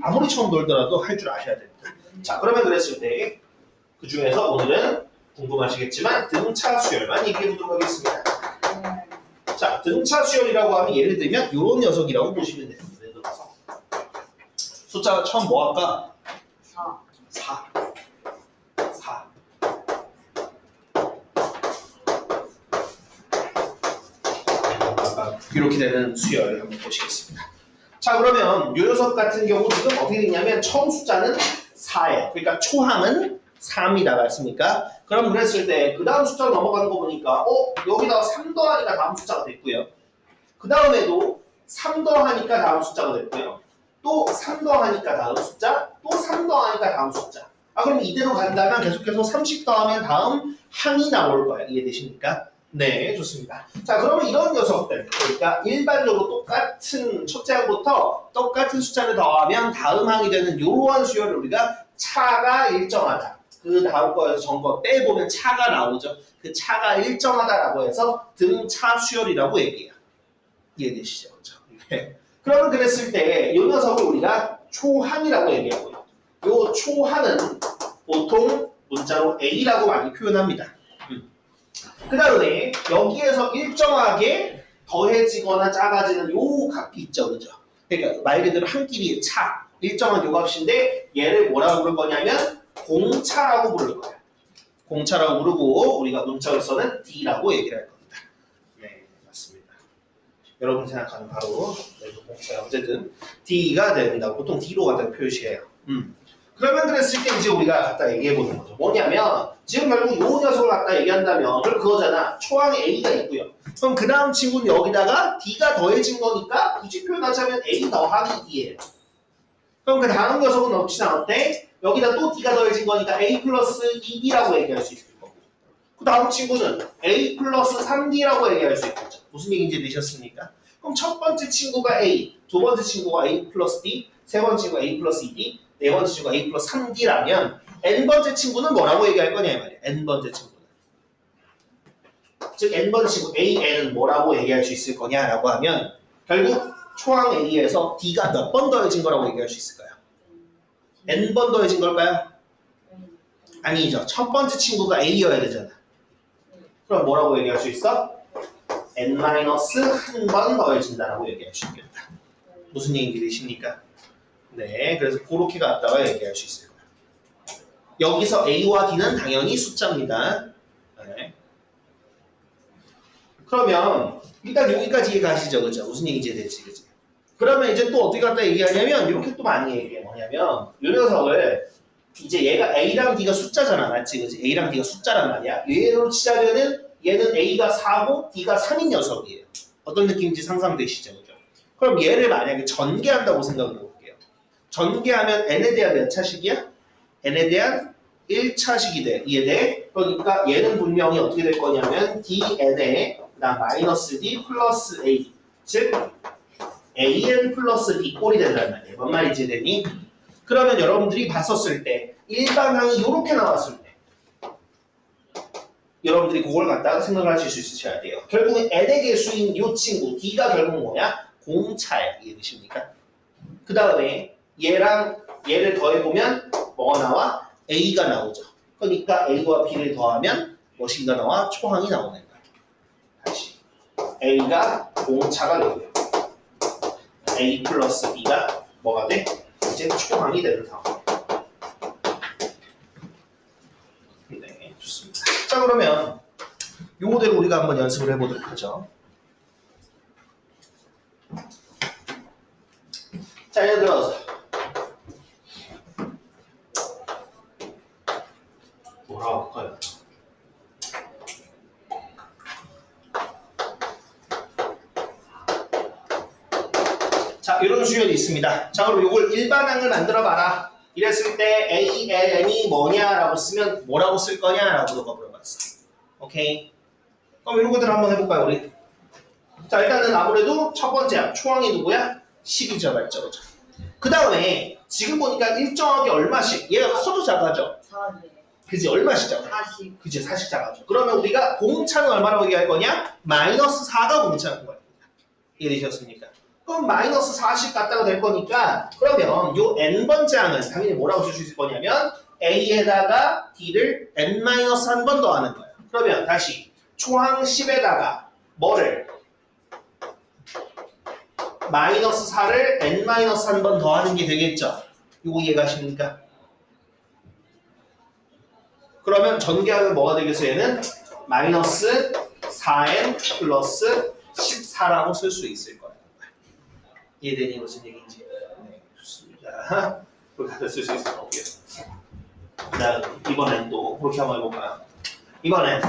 아무리 처음 놀더라도 할 줄 아셔야 됩니다. 자, 그러면 그랬을 때 그 중에서 오늘은 궁금하시겠지만 등차 수열만 얘기해 보도록 하겠습니다. 자, 등차 수열이라고 하면 예를 들면 이런 녀석이라고 보시면 됩니다. 예를 들어서 숫자가 처음 뭐 할까? 4. 이렇게 되는 수열을 한번 보시겠습니다. 자, 그러면 이 녀석 같은 경우 지금 어떻게 되냐면 처음 숫자는 4예요. 그러니까 초항은 4입니다. 맞습니까? 그럼 그랬을 때 그 다음 숫자로 넘어가는 거 보니까 여기다가 3 더하니까 다음 숫자가 됐고요. 그 다음에도 3 더하니까 다음 숫자가 됐고요. 또 3 더하니까 다음 숫자, 또 3 더하니까 다음 숫자. 그럼 이대로 간다면 계속해서 30 더하면 다음 항이 나올 거예요. 이해되십니까? 네, 좋습니다. 자, 그러면 이런 녀석들, 그러니까 일반적으로 똑같은 첫째 항부터 똑같은 숫자를 더하면 다음 항이 되는 이러한 수열을 우리가 차가 일정하다. 그 다음 거에서 전거 빼보면 차가 나오죠. 그 차가 일정하다라고 해서 등차 수열이라고 얘기해요. 이해되시죠? 네. 그러면 그랬을 때 이 녀석을 우리가 초항이라고 얘기하고요. 이 초항은 보통 문자로 A라고 많이 표현합니다. 그 다음에 여기에서 일정하게 더해지거나 작아지는 요 값이 있죠, 그죠? 그러니까 말 그대로 한 끼리의 차, 일정한 요 값인데 얘를 뭐라고 부를 거냐면 공차라고 부를 거야. 공차라고 부르고 우리가 문자로서는 D라고 얘기를 할 겁니다. 네, 맞습니다. 여러분 생각하는 바로 공차가 어쨌든 D가 됩니다. 보통 D로 갖다 표시해요. 그러면 그랬을 때 이제 우리가 갖다 얘기해 보는 거죠. 뭐냐면 지금 결국 요 녀석을 갖다 얘기한다면 그럼 그거잖아. 초항에 A가 있고요. 그럼 그 다음 친구는 여기다가 D가 더해진 거니까 굳이 표현하자면 A 더하기 D예요. 그럼 그 다음 녀석은 없지는 어때? 여기다 또 D가 더해진 거니까 A 플러스 2D라고 얘기할 수 있을 거고. 그 다음 친구는 A 플러스 3D라고 얘기할 수 있겠죠. 무슨 얘기인지 되셨습니까? 그럼 첫 번째 친구가 A, 두 번째 친구가 A 플러스 D, 세 번째 친구가 A 플러스 2D, 네 번째 친구가 A 플러스 3D라면 N번째 친구는 뭐라고 얘기할 거냐 이 말이야. N번째 친구는. 즉 N번째 친구 AN은 뭐라고 얘기할 수 있을 거냐라고 하면 결국 초항 A에서 D가 몇 번 더해진 거라고 얘기할 수 있을까요? N번 더해진 걸까요? 아니죠. 첫 번째 친구가 A여야 되잖아. 그럼 뭐라고 얘기할 수 있어? N-1번 더해진다라고 얘기할 수 있겠다. 무슨 얘기인지 되십니까? 네, 그래서 그렇게 갖다가 얘기할 수 있을 거예요. 여기서 A와 D는 당연히 숫자입니다. 네. 그러면 일단 여기까지 이해가시죠, 그죠? 무슨 얘기인지 될지, 그죠? 그러면 이제 또 어떻게 갖다 얘기하냐면 이렇게 또 많이 얘기해. 뭐냐면 이 녀석을 이제 얘가 A랑 D가 숫자잖아, 맞지? 그지? A랑 D가 숫자란 말이야. 얘로 치자면은 얘는 A가 4고 D가 3인 녀석이에요. 어떤 느낌인지 상상되시죠, 그죠? 그럼 얘를 만약에 전개한다고 생각을 해볼게요. 전개하면 N에 대한 몇 차식이야? N에 대한 1차식이 돼. 이해돼? 그러니까 얘는 분명히 어떻게 될 거냐면 DN에 나 마이너스 D 플러스 A 즉 AN 플러스 B 꼴이 된단 말이에요. 뭔 말인지 되니? 그러면 여러분들이 봤었을 때 일반항이 이렇게 나왔을 때 여러분들이 그걸 갖다가 생각을 하실 수 있으셔야 돼요. 결국은 N의 개수인 이 친구 D가 결국 뭐냐? 공차야. 이해되십니까? 그 다음에 얘랑 얘를 더해보면 뭐가 나와? A가 나오죠. 그러니까 A와 B를 더하면 무엇인가 나와? 초항이 나오는 거야. 다시 A가 공차가 되고요. A 플러스 B가 뭐가 돼? 이제 초항이 되는 상황. 네, 좋습니다. 자, 그러면 요거대로 우리가 한번 연습을 해보도록 하죠. 자, 예를 들어서 뭐라고 할까요? 자, 이런 수열이 있습니다. 자, 그럼 이걸 일반항을 만들어봐라. 이랬을 때 A, N이 뭐냐라고 쓰면 뭐라고 쓸 거냐라고 너가 물어봤어. 오케이. 그럼 이런 것들 한번 해볼까요, 우리? 자, 일단은 아무래도 첫 번째 초항이 누구야? 10이죠, 맞죠? 그죠? 그 다음에 지금 보니까 일정하게 얼마씩 얘가 커도 작아져. 4네. 그지? 얼마씩 작아? 40. 그지? 40 작아져. 그러면 우리가 공차는 얼마라고 얘기할 거냐? 마이너스 4가 공차인 거야. 이해되셨습니까? 그럼 마이너스 40 갖다가 될 거니까 그러면 요 n번째 항은 당연히 뭐라고 쓸 수 있을 거냐면 A에다가 D를 n-1번 더하는 거예요. 그러면 다시 초항 10에다가 뭐를? 마이너스 4를 n-1번 더하는 게 되겠죠? 요거 이해가십니까? 그러면 전개하면 뭐가 되겠어요? 얘는 마이너스 4n 플러스 14라고 쓸 수 있을 거예요. 이해되니 무슨 얘기인지? 네, 좋습니다. 그렇게 갖다 쓸 수 있을 거고요. 자, 이번엔 또 그렇게 한번 해볼까요? 이번엔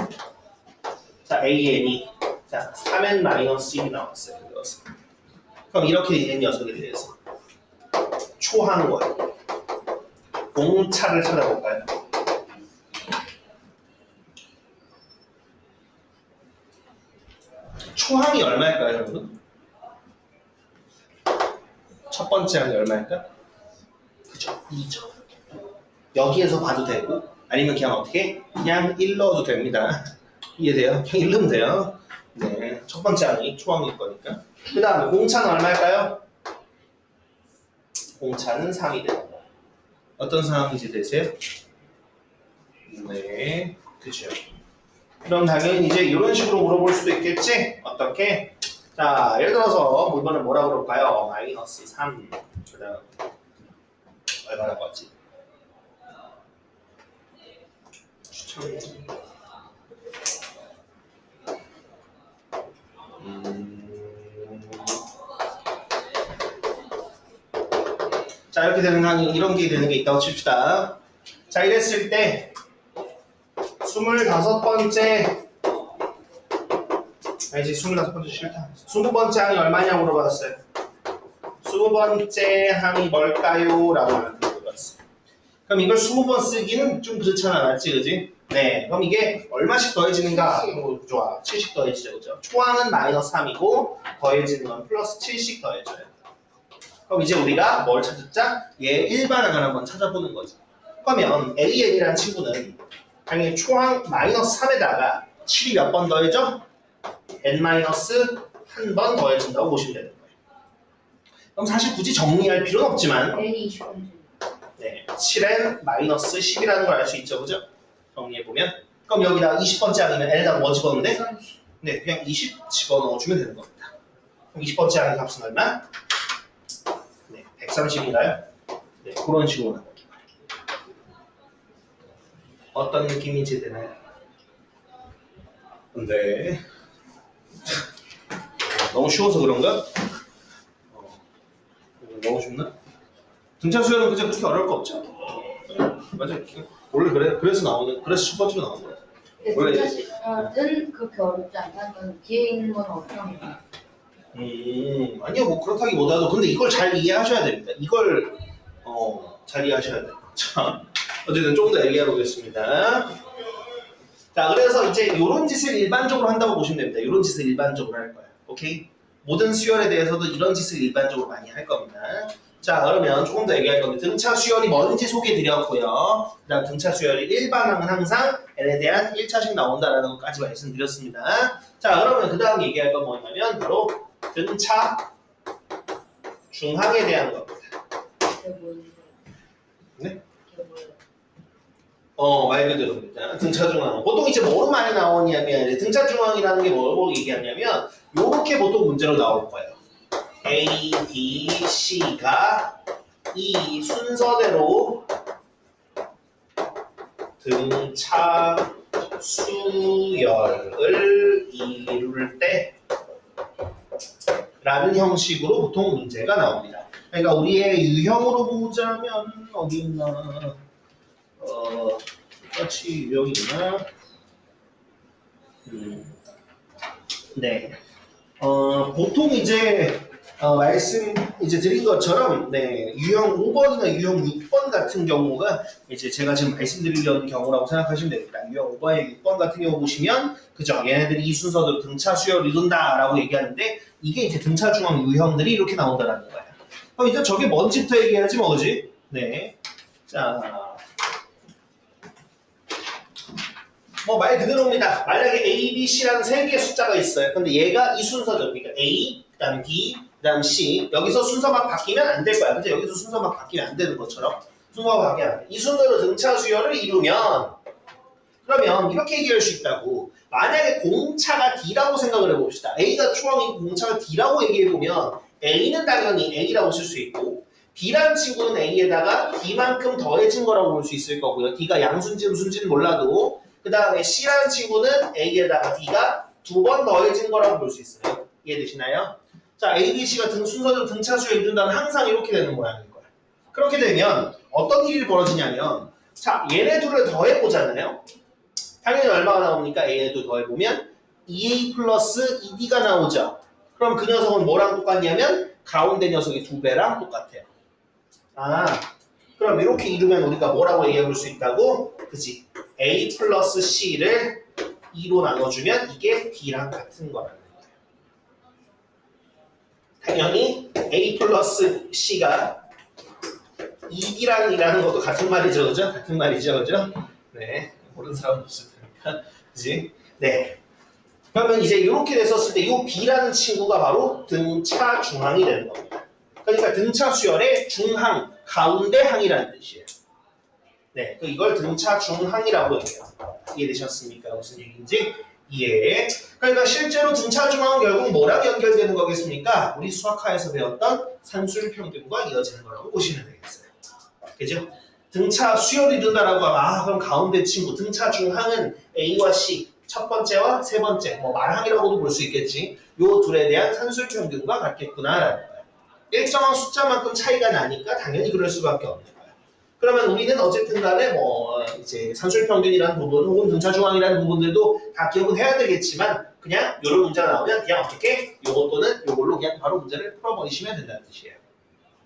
자, AN이 자, 3n 마이너스 1이 나왔어요. 그래서. 그럼 이렇게 된 녀석에 대해서 초항과 공차를 찾아볼까요? 초항이 얼마일까요, 여러분? 첫 번째 항이 얼마일까? 그죠? 2죠. 여기에서 봐도 되고 아니면 그냥 어떻게? 그냥 1 넣어도 됩니다. 이해돼요? 그냥 1 넣으면 돼요. 네, 첫 번째 항이 초항일 거니까. 그 다음에 공차는 얼마일까요? 공차는 3이 됩니다. 어떤 상황인지 되세요? 네, 그죠. 그럼 당연히 이제 이런 식으로 물어볼 수도 있겠지? 어떻게? 자, 예를 들어서 뭐 이번엔 뭐라고 그럴까요? 마이너스 3. 그다음 얼마나 껐지? 추천. 자, 이렇게 되는 항이 이런 게 되는 게 있다고 칩시다. 자, 이랬을 때 25번째 아니지 25번째 싫다. 20번째 항이 얼마냐고 물어봤어요. 20번째 항이 뭘까요? 라고 물어봤어요. 그럼 이걸 20번 쓰기는 좀 그렇잖아, 맞지, 그지? 네, 그럼 이게 얼마씩 더해지는가? 좋아, 7씩 더해지죠, 그죠? 초항은 마이너스 3이고 더해지는 건 플러스 7씩 더해져요. 그럼 이제 우리가 뭘 찾았자? 얘 일반항을 한번 찾아보는 거지. 그러면 AN이라는 친구는 당연히 초항 마이너스 3에다가 7이 몇 번 더해져? n-1번 더해진다고 보시면 되는 거예요. 그럼 사실 굳이 정리할 필요는 없지만 N이 20번째. 네, 7n-10이라는 걸 알 수 있죠, 그죠? 정리해보면 그럼 여기다 20번째 항이면 n에다가 뭐 집어넣는데? 네, 그냥 20 집어넣어주면 되는 겁니다. 그럼 20번째 항의 값은 얼마? 네, 130인가요? 네, 그런 식으로 나옵니다. 어떤 느낌인지 되나요? 근데 너무 쉬워서 그런가? 너무 쉽나? 등차 수열은 그저 그렇게 어려울 거 없죠? 맞아요. 원래 그래, 그래서 첫 번째로 나오는 거야. 원래 는 그렇게 어렵지 않다면 뒤에 있는 건 어떤 거야? 아니요, 뭐 그렇다기보다도 근데 이걸 잘 이해하셔야 됩니다. 이걸 잘 이해하셔야 돼요. 자, 어쨌든 조금 더 얘기해 보겠습니다. 자, 그래서 이제 이런 짓을 일반적으로 한다고 보시면 됩니다. 이런 짓을 일반적으로 할 거예요. 오케이? 모든 수열에 대해서도 이런 짓을 일반적으로 많이 할 겁니다. 자, 그러면 조금 더 얘기할 건데 등차 수열이 뭔지 소개해 드렸고요. 그 다음 등차 수열이 일반항은 항상 n에 대한 1차씩 나온다라는 것까지 말씀드렸습니다. 자, 그러면 그 다음 얘기할 건 뭐냐면 바로 등차 중항에 대한 겁니다. 네? 말 그대로입니다. 등차 중항. 보통 이제 뭐로 많이 나오냐면 등차 중항이라는 게 뭐로 얘기하냐면 요렇게 보통 문제로 나올 거예요. A, B, C가 이 순서대로 등차 수열을 이룰 때 라는 형식으로 보통 문제가 나옵니다. 그러니까 우리의 유형으로 보자면 어디 있나? 똑같이 유형이 있나? 네. 보통 이제 말씀 이제 드린 것처럼 네, 유형 5번이나 유형 6번 같은 경우가 이제 제가 지금 말씀드리려는 경우라고 생각하시면 됩니다. 유형 5번에 6번 같은 경우 보시면 그죠? 얘네들이 이 순서대로 등차 수열을 이룬다라고 얘기하는데 이게 이제 등차 중앙 유형들이 이렇게 나온다는 거예요. 그럼 이제 저게 뭔지부터 얘기해야지 뭐지? 네. 자. 뭐 말 그대로입니다. 만약에 A, B, C라는 세 개의 숫자가 있어요. 근데 얘가 이 순서죠. 그러니까 A, 그다음 B, 그다음 C. 여기서 순서만 바뀌면 안 될 거야. 근데 여기서 순서만 바뀌면 안 되는 것처럼 순서가 바뀌면 안 돼. 이 순서로 등차 수열을 이루면 그러면 이렇게 얘기할 수 있다고. 만약에 공차가 D라고 생각을 해봅시다. A가 초항이고 공차가 D라고 얘기해보면 A는 당연히 A라고 쓸 수 있고 B라는 친구는 A에다가 D만큼 더해진 거라고 볼 수 있을 거고요. D가 양수인지 음수인지는 몰라도 그 다음에 C라는 친구는 A에다가 D가 2번 더해진 거라고 볼 수 있어요. 이해되시나요? 자, A, B, C가 순서대로 등차 수열 이룬다면 항상 이렇게 되는 모양일 거야. 그렇게 되면 어떤 일이 벌어지냐면 자, 얘네 둘을 더해보잖아요. 당연히 얼마가 나옵니까? A네 둘 더해보면 2A 플러스 2D가 나오죠. 그럼 그 녀석은 뭐랑 똑같냐면 가운데 녀석이 2배랑 똑같아요. 그럼 이렇게 이루면 우리가 뭐라고 얘기해 볼 수 있다고? 그치? A 플러스 C를 2로 나눠주면 이게 D랑 같은 거라는 거예요. 당연히 A 플러스 C가 2D랑 이라는 것도 같은 말이죠, 그죠? 같은 말이죠, 그죠? 네, 모르는 사람 없을 테니까, 그지? 네. 그러면 이제 이렇게 됐었을 때 이 B라는 친구가 바로 등차 중항이 되는 겁니다. 그러니까 등차 수열의 중항, 가운데 항이라는 뜻이에요. 네, 이걸 등차 중항이라고 해요. 이해되셨습니까? 무슨 얘기인지? 예. 그러니까 실제로 등차 중앙은 결국 뭐랑 연결되는 거겠습니까? 우리 수학화에서 배웠던 산술평균과 이어지는 거라고 보시면 되겠어요. 그죠? 등차 수열이 든다라고 하면 그럼 가운데 친구 등차 중항은 A와 C 첫 번째와 세 번째 뭐 말항이라고도 볼 수 있겠지. 요 둘에 대한 산술평균과 같겠구나라는 거야. 일정한 숫자만큼 차이가 나니까 당연히 그럴 수밖에 없는 거야. 그러면 우리는 어쨌든 간에 뭐 이제 산술평균이라는 부분 혹은 등차 중앙이라는 부분들도 다 기억은 해야 되겠지만 그냥 이런 문제가 나오면 그냥 어떻게 요거 또는 요걸로 그냥 바로 문제를 풀어버리시면 된다는 뜻이에요.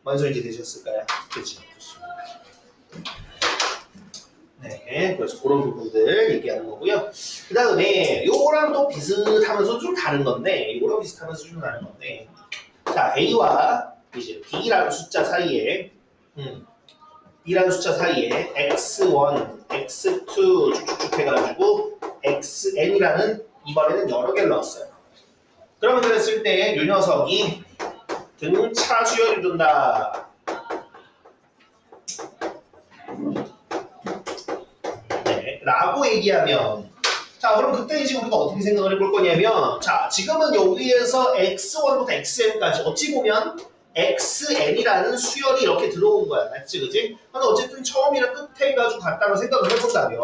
뭔 소리인지 되셨을까요? 그렇지. 네, 그래서 그런 부분들 얘기하는 거고요. 그 다음에 요거랑 또 비슷하면서 좀 다른 건데 요거랑 비슷하면서 좀 다른 건데 자, A와 이제 B라는 숫자 사이에 B라는 숫자 사이에 x1, x2 쭉쭉쭉 해가지고 xn이라는 이번에는 여러 개를 넣었어요. 그러면 그랬을 때 이 녀석이 등차 수열이 둔다. 네, 라고 얘기하면 자, 그럼 그때 지금 우리가 어떻게 생각을 해볼 거냐면 자, 지금은 여기에서 x1부터 xn까지 어찌 보면 xn이라는 수열이 이렇게 들어온 거야. 맞지, 그지? 근데 어쨌든 처음이랑 끝에 가지고 같다고 생각을 해본다면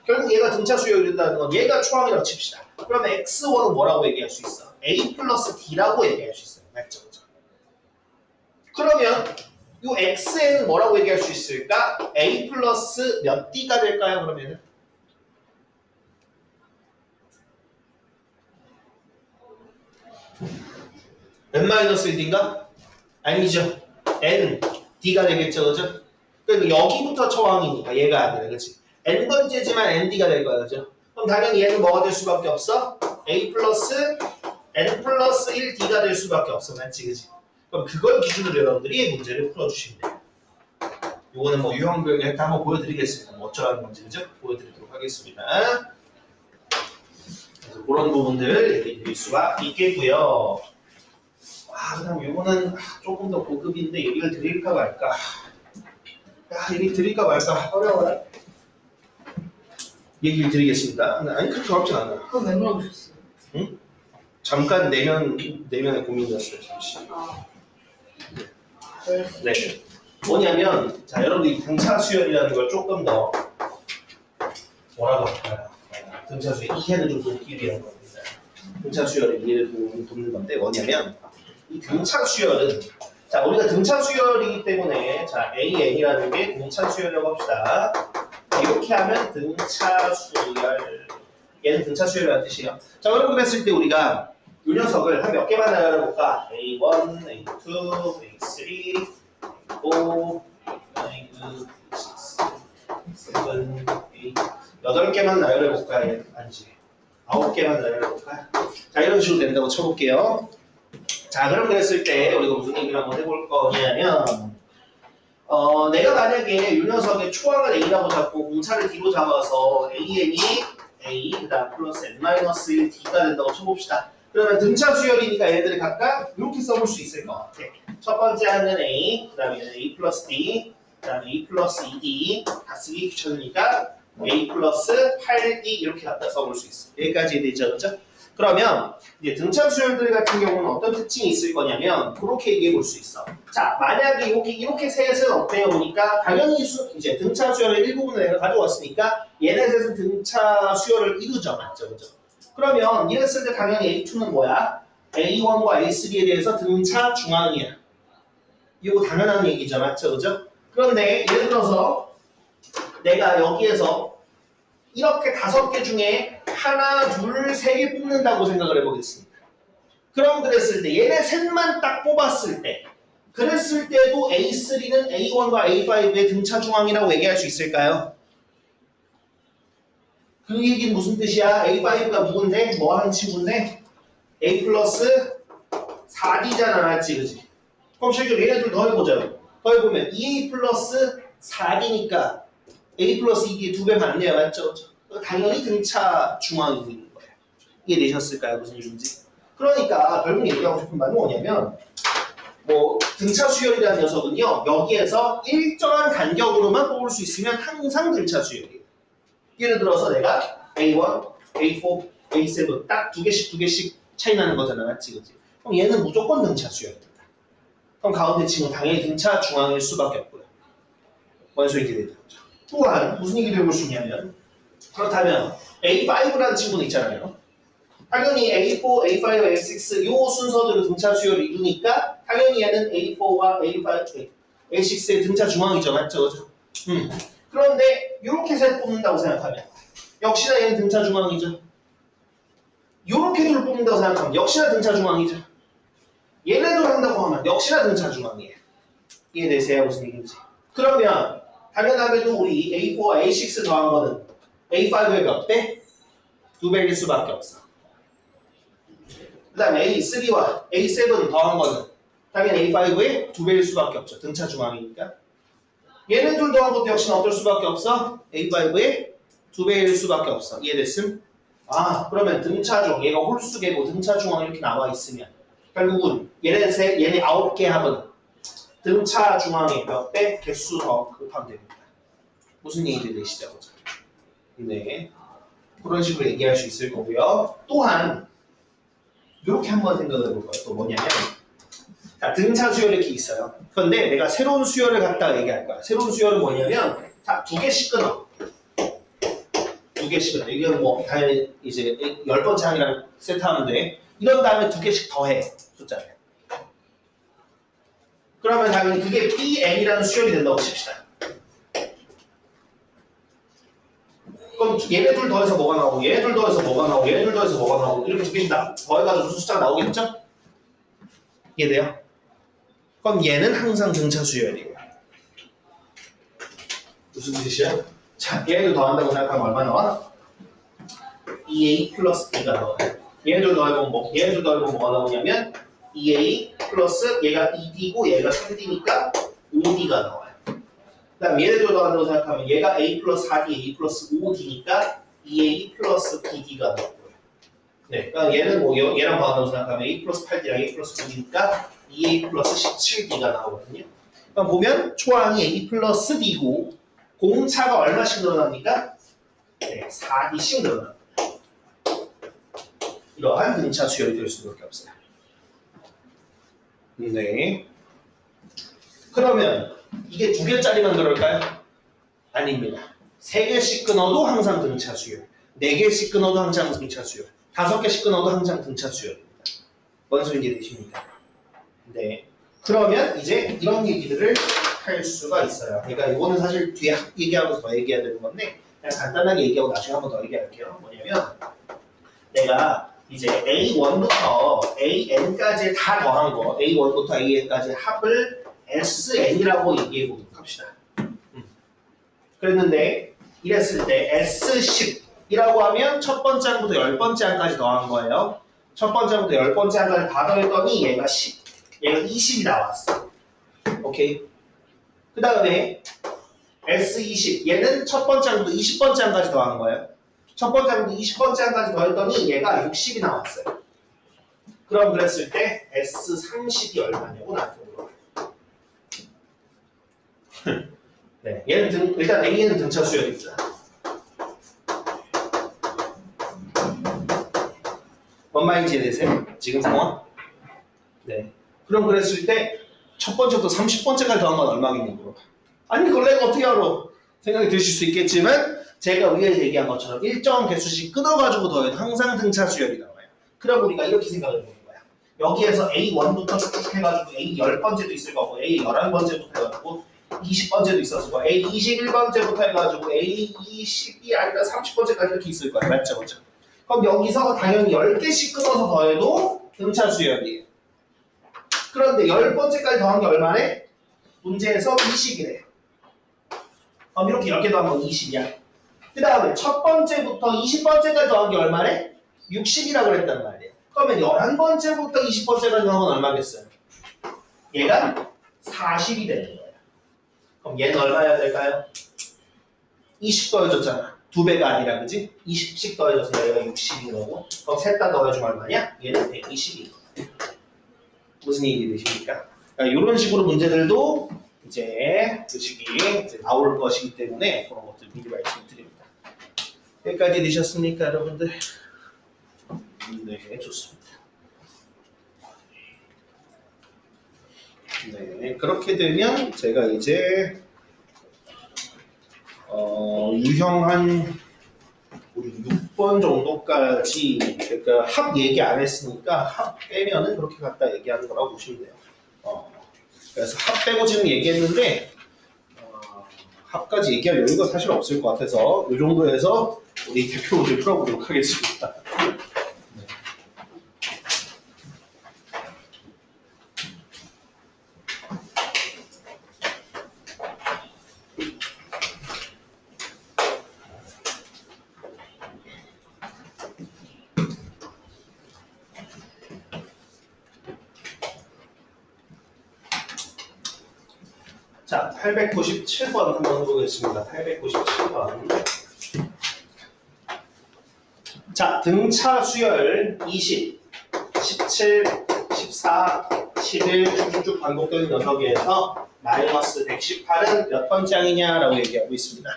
결국 얘가 등차 수열이 된다는 건 얘가 초항이라고 칩시다. 그러면 x1은 뭐라고 얘기할 수 있어? a 플러스 d라고 얘기할 수 있어요. 맞죠, 그죠? 그러면 이 xn은 뭐라고 얘기할 수 있을까? a 플러스 몇 d가 될까요, 그러면은? n-1d인가? 아니죠. n, d가 되겠죠, 그죠? 그러니까 여기부터 처항이니까 얘가 아니라, 그렇지? n번째지만 nd가 될 거야, 그죠? 그럼 당연히 얘는 뭐가 될 수밖에 없어? a 플러스 n 플러스 1d가 될 수밖에 없어, 맞지, 그지? 그럼 그걸 기준으로 여러분들이 문제를 풀어주시면 돼요. 요거는 뭐 유형별 이렇게 한번 보여드리겠습니다. 뭐 어쩌라는 건지, 그죠? 보여드리도록 하겠습니다. 그래서 그런 부분들 얘기 드릴 수가 있겠고요. 그 다음 요거는 조금 더 고급인데 얘기를 드릴까 말까. 얘기 드릴까 말까. 어려워요? 얘기를 드리겠습니다. 아니, 그렇게 어렵진 않아요. 그럼 왜 물어보셨어요? 응? 잠깐 내면의 고민이었어요, 잠시. 네. 뭐냐면, 자, 여러분들이 등차 수열이라는 걸 조금 더 뭐라고 할까요? 등차 수열 이해를 좀 돕기 위한 겁니다. 등차 수열의 이해를 돕는 건데 뭐냐면, 이 등차 수열은 자, 우리가 등차 수열이기 때문에 자, AN이라는 게 등차 수열이라고 합시다. 이렇게 하면 등차 수열. 얘는 등차 수열이라는 뜻이에요. 자, 그럼 그랬을 때 우리가 이 녀석을 한 몇 개만 나열해볼까? A1, A2, A3, A4, A5, A6, A7, A8 8개만 나열해볼까? 아니지. 9개만 나열해볼까? 자, 이런 식으로 된다고 쳐볼게요. 자, 그럼 그랬을 때 우리가 무슨 얘기를 한번 해볼 거냐면 내가 만약에 이 녀석의 초항을 A라고 잡고 공차를 D로 잡아서 AN이 A 그다음 플러스 N-1 D가 된다고 쳐봅시다. 그러면 등차 수열이니까 얘네들이 각각 이렇게 써볼 수 있을 것 같아. 첫 번째 하는 A, 그 다음에 A 플러스 D, 그 다음에 A 플러스 2D 다 쓰기 귀찮으니까 A 플러스 8D 이렇게 갖다 써볼 수 있어. 여기까지 되죠, 그죠? 그러면 이제 등차 수열들 같은 경우는 어떤 특징이 있을 거냐면 그렇게 얘기해 볼 수 있어. 자, 만약에 이렇게 셋은 어때요 보니까 당연히 이제 등차 수열의 일부분을 내가 가져왔으니까 얘네 셋은 등차 수열을 이루죠, 맞죠, 그죠? 그러면 이랬을 때 당연히 A2는 뭐야? A1과 A3에 대해서 등차 중앙이야. 이거 당연한 얘기죠, 맞죠, 그죠? 그런데 예를 들어서 내가 여기에서 이렇게 5개 중에 하나, 둘, 3개 뽑는다고 생각을 해보겠습니다. 그럼 그랬을 때 얘네 셋만 딱 뽑았을 때 그랬을 때도 A3는 A1과 A5의 등차 중앙이라고 얘기할 수 있을까요? 그 얘기는 무슨 뜻이야? A5가 누군데? 뭐 하는 친구인데? A 플러스 4D잖아, 맞지? 그지? 그럼 실제로 얘네들 더해보자요. 더해보면 2A 플러스 4D니까 A 플러스 2D의 2배 맞네요, 맞죠? 당연히 등차 중앙이 있는 거예요. 이해되셨을까요? 무슨 얘기인지? 그러니까 결국 얘기하고 싶은 말은 뭐냐면 뭐 등차 수열이라는 녀석은요 여기에서 일정한 간격으로만 뽑을 수 있으면 항상 등차 수열이에요. 예를 들어서 내가 A1, A4, A7 딱 두 개씩 차이 나는 거잖아, 맞지, 그지? 그럼 얘는 무조건 등차 수열입니다. 그럼 가운데 친구 당연히 등차 중앙일 수밖에 없고요. 뭔 소리인지 되죠? 또한 무슨 얘기를 해볼 수 있냐면 그렇다면 A5라는 친구는 있잖아요. 당연히 A4, A5, A6 요 순서대로 등차 수열을 이루니까 당연히 얘는 A4와 A5, A6의 등차 중앙이죠, 맞죠, 그죠? 그런데 이렇게 셋 뽑는다고 생각하면 역시나 얘는 등차 중앙이죠. 이렇게 둘 뽑는다고 생각하면 역시나 등차 중앙이죠. 얘네들 한다고 하면 역시나 등차 중앙이에요. 이해되세요? 무슨 얘기인지. 그러면 당연하게도 우리 A4와 A6 더한 거는 A5의 몇 배? 2배일 수밖에 없어. 그 다음에 A3와 A7 더한 거는 당연히 A5의 2배일 수밖에 없죠. 등차 중앙이니까. 얘네 둘 더한 것도 역시나 어떨 수밖에 없어? A5의 2배일 수밖에 없어. 이해됐음? 아, 그러면 등차 중, 얘가 홀수계고 등차 중앙 이렇게 나와 있으면 결국은 얘네 9개 합은 등차 중앙에 몇 배? 개수 더 곱하면 됩니다. 무슨 얘기들 되시죠? 네. 그런 식으로 얘기할 수 있을 거고요. 또한 이렇게 한번 생각을 해볼까요? 또 뭐냐면 자, 등차 수열 이렇게 있어요. 그런데 내가 새로운 수열을 갖다가 얘기할 거야. 새로운 수열은 뭐냐면 자, 2개씩 끊어. 2개씩 끊어. 이게 뭐 당연히 이제 10번째 항이랑 세트하면 돼. 이런 다음에 2개씩 더해. 숫자를. 그러면 당연히 그게 Bn이라는 수열이 된다고 칩시다. 그럼 얘네 둘 더해서 뭐가 나오고 얘네 둘 더해서 뭐가 나오고 얘네 둘 더해서 뭐가 나오고 이렇게 2개씩 더해가지고 무슨 숫자가 나오겠죠? 이해돼요? 그럼 얘는 항상 등차 수열이에요. 무슨 뜻이야? 자, 얘네들 더한다고 생각하면 얼마 나와? 2a 플러스 b가 나와요. 얘네들 더해보면 뭐? 얘네들 더해보면 뭐가 나오냐면 2a 플러스 얘가 2d고 얘가 3d니까 5d가 나와요. 그 다음 얘네들 더한다고 생각하면 얘가 a 플러스 4d, a 플러스 5d니까 2a 플러스 bd가 나오고요. 네, 그러니까 얘는 뭐 얘랑 더한다고 생각하면 a 플러스 8d랑 a 플러스 9d니까 2a 플러스 17d가 나오거든요. 그럼 보면 초항이 a 플러스 d고 공차가 얼마씩 늘어납니까? 네, 4d씩 늘어납니다. 이러한 등차 수열이 될 수밖에 없어요. 네. 그러면 이게 2개짜리만 그럴까요? 아닙니다. 3개씩 끊어도 항상 등차 수열, 4개씩 끊어도 항상 등차 수열, 5개씩 끊어도 항상 등차 수열입니다. 뭔 소리인지 되십니까? 네. 그러면 이제 이런 얘기들을 할 수가 있어요. 그러니까 이거는 사실 뒤에 얘기하면서 더 얘기해야 되는 건데 그냥 간단하게 얘기하고 나중에 한번 더 얘기할게요. 뭐냐면 내가 이제 A1부터 AN까지 다 더한 거 A1부터 AN까지 합을 SN이라고 얘기해 보도록 합시다. 그랬는데 이랬을 때 S10이라고 하면 첫 번째 항부터 10번째 항까지 더한 거예요. 첫 번째 항부터 10번째 항까지 다 더했더니 얘가 10, 얘가 20이 나왔어. 오케이. 그 다음에 S20 얘는 첫 번째 항부터 20번째 항까지 더한 거예요. 첫 번째 항부터 20번째 항까지 더했더니 얘가 60이 나왔어요. 그럼 그랬을 때 S30이 얼마냐고 나한테 물어봐요. 네, 얘는 일단 A는 등차 수열입니다. 뭔 말인지 이해되세요? 지금 상황? 네. 그럼 그랬을 때 첫 번째부터 30번째까지 더한 건 얼마겠냐고 물어봐. 아니 그걸 내가 어떻게 알아? 생각이 드실 수 있겠지만 제가 위에 얘기한 것처럼 일정 개수씩 끊어가지고 더해도 항상 등차 수열이 나와요. 그럼 우리가 이렇게 생각을 해보는 거야. 여기에서 A1부터 쭉쭉 해가지고 A 10번째도 있을 거고 A 11번째부터 해가지고 20번째도 있었을 거야. A 21번째부터 해가지고 A 22 아니면 30번째까지 이렇게 있을 거야. 맞죠? 그렇죠? 그럼 여기서 당연히 10개씩 끊어서 더해도 등차 수열이에요. 그런데 10번째까지 더한 게 얼마네? 문제에서 20이래. 그럼 이렇게 10개 더한 건 20이야. 그 다음에 첫 번째부터 20번째까지 더한 게 얼마네? 60이라고 그랬단 말이에요. 그러면 11번째부터 20번째까지 더한 건 얼마겠어요? 얘가 40이 되는 거예요. 그럼 얘는 얼마여야 될까요? 20 더해줬잖아. 2배가 아니라 그지? 20씩 더해줘서 얘가 60인 거고 그럼 셋 다 더해주면 얼마냐? 얘는 120인 거예요. 무슨 얘기 되십니까? 그러니까 이런 식으로 문제들도 이제 규칙이 나올 것이기 때문에 그런 것들 미리 말씀드립니다. 여기까지 되셨습니까, 여러분들? 네, 좋습니다. 네, 그렇게 되면 제가 이제 유형 우리 6번 정도까지 그러니까 합 얘기 안 했으니까 합 빼면은 그렇게 갖다 얘기하는 거라고 보시면 돼요. 그래서 합 빼고 지금 얘기했는데 합까지 얘기할 여유가 사실 없을 것 같아서 이 정도에서 우리 대표 문제 풀어보도록 하겠습니다. 자, 897번 한번 해보겠습니다. 897번. 자, 등차 수열 20, 17, 14, 11 쭉쭉쭉 반복되는 녀석에서 마이너스 118은 몇 번째 항이냐라고 얘기하고 있습니다.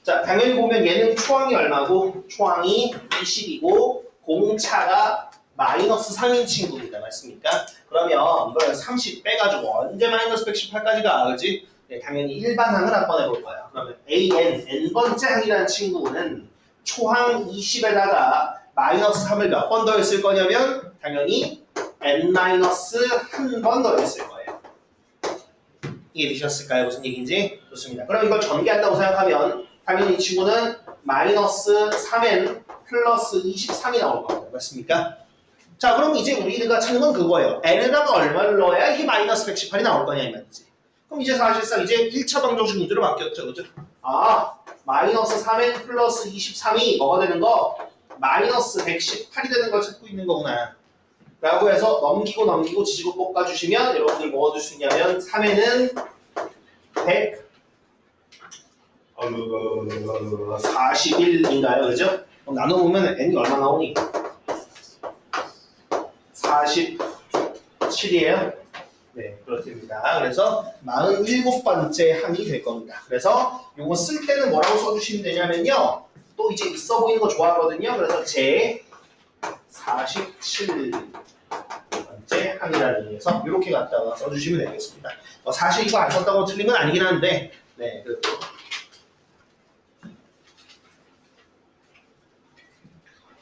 자, 당연히 보면 얘는 초항이 얼마고 초항이 20이고 공차가 마이너스 3인 친구입니다. 맞습니까? 그러면 이걸 30 빼가지고 언제 마이너스 118까지 가? 그지? 네, 당연히 일반항을 한번 해볼 거예요. 그러면 AN, n번째 항이라는 친구는 초항 20에다가 마이너스 3을 몇 번 더했을 거냐면 당연히 n-1번 더했을 거예요. 이해되셨을까요? 무슨 얘기인지? 좋습니다. 그럼 이걸 전개한다고 생각하면 당연히 이 친구는 마이너스 3n 플러스 23이 나올 겁니다. 맞습니까? 자, 그럼 이제 우리가 찾는 건 그거예요. n에다가 얼마를 넣어야 이게 마이너스 118이 나올 거냐 이 말이지. 그럼 이제 사실상 이제 1차 방정식 문제로 바뀌었죠. 그죠? 아, 마이너스 3n 플러스 23이 뭐가 되는 거? 마이너스 118이 되는 걸 찾고 있는 거구나. 라고 해서 넘기고 지지고 볶아주시면 여러분들 뭐 얻을 수 있냐면 3n은 141인가요? 그죠? 그럼 나눠보면 n이 얼마 나오니? 47이에요. 네, 그렇습니다. 그래서 47번째 항이 될 겁니다. 그래서 요거 쓸 때는 뭐라고 써주시면 되냐면요. 또 이제 있어 보이는 거 좋아하거든요. 그래서 제 47번째 항이라는 의미에서 이렇게 갖다가 써주시면 되겠습니다. 사실 이거 안 썼다고 틀린 건 아니긴 한데, 네, 그래도.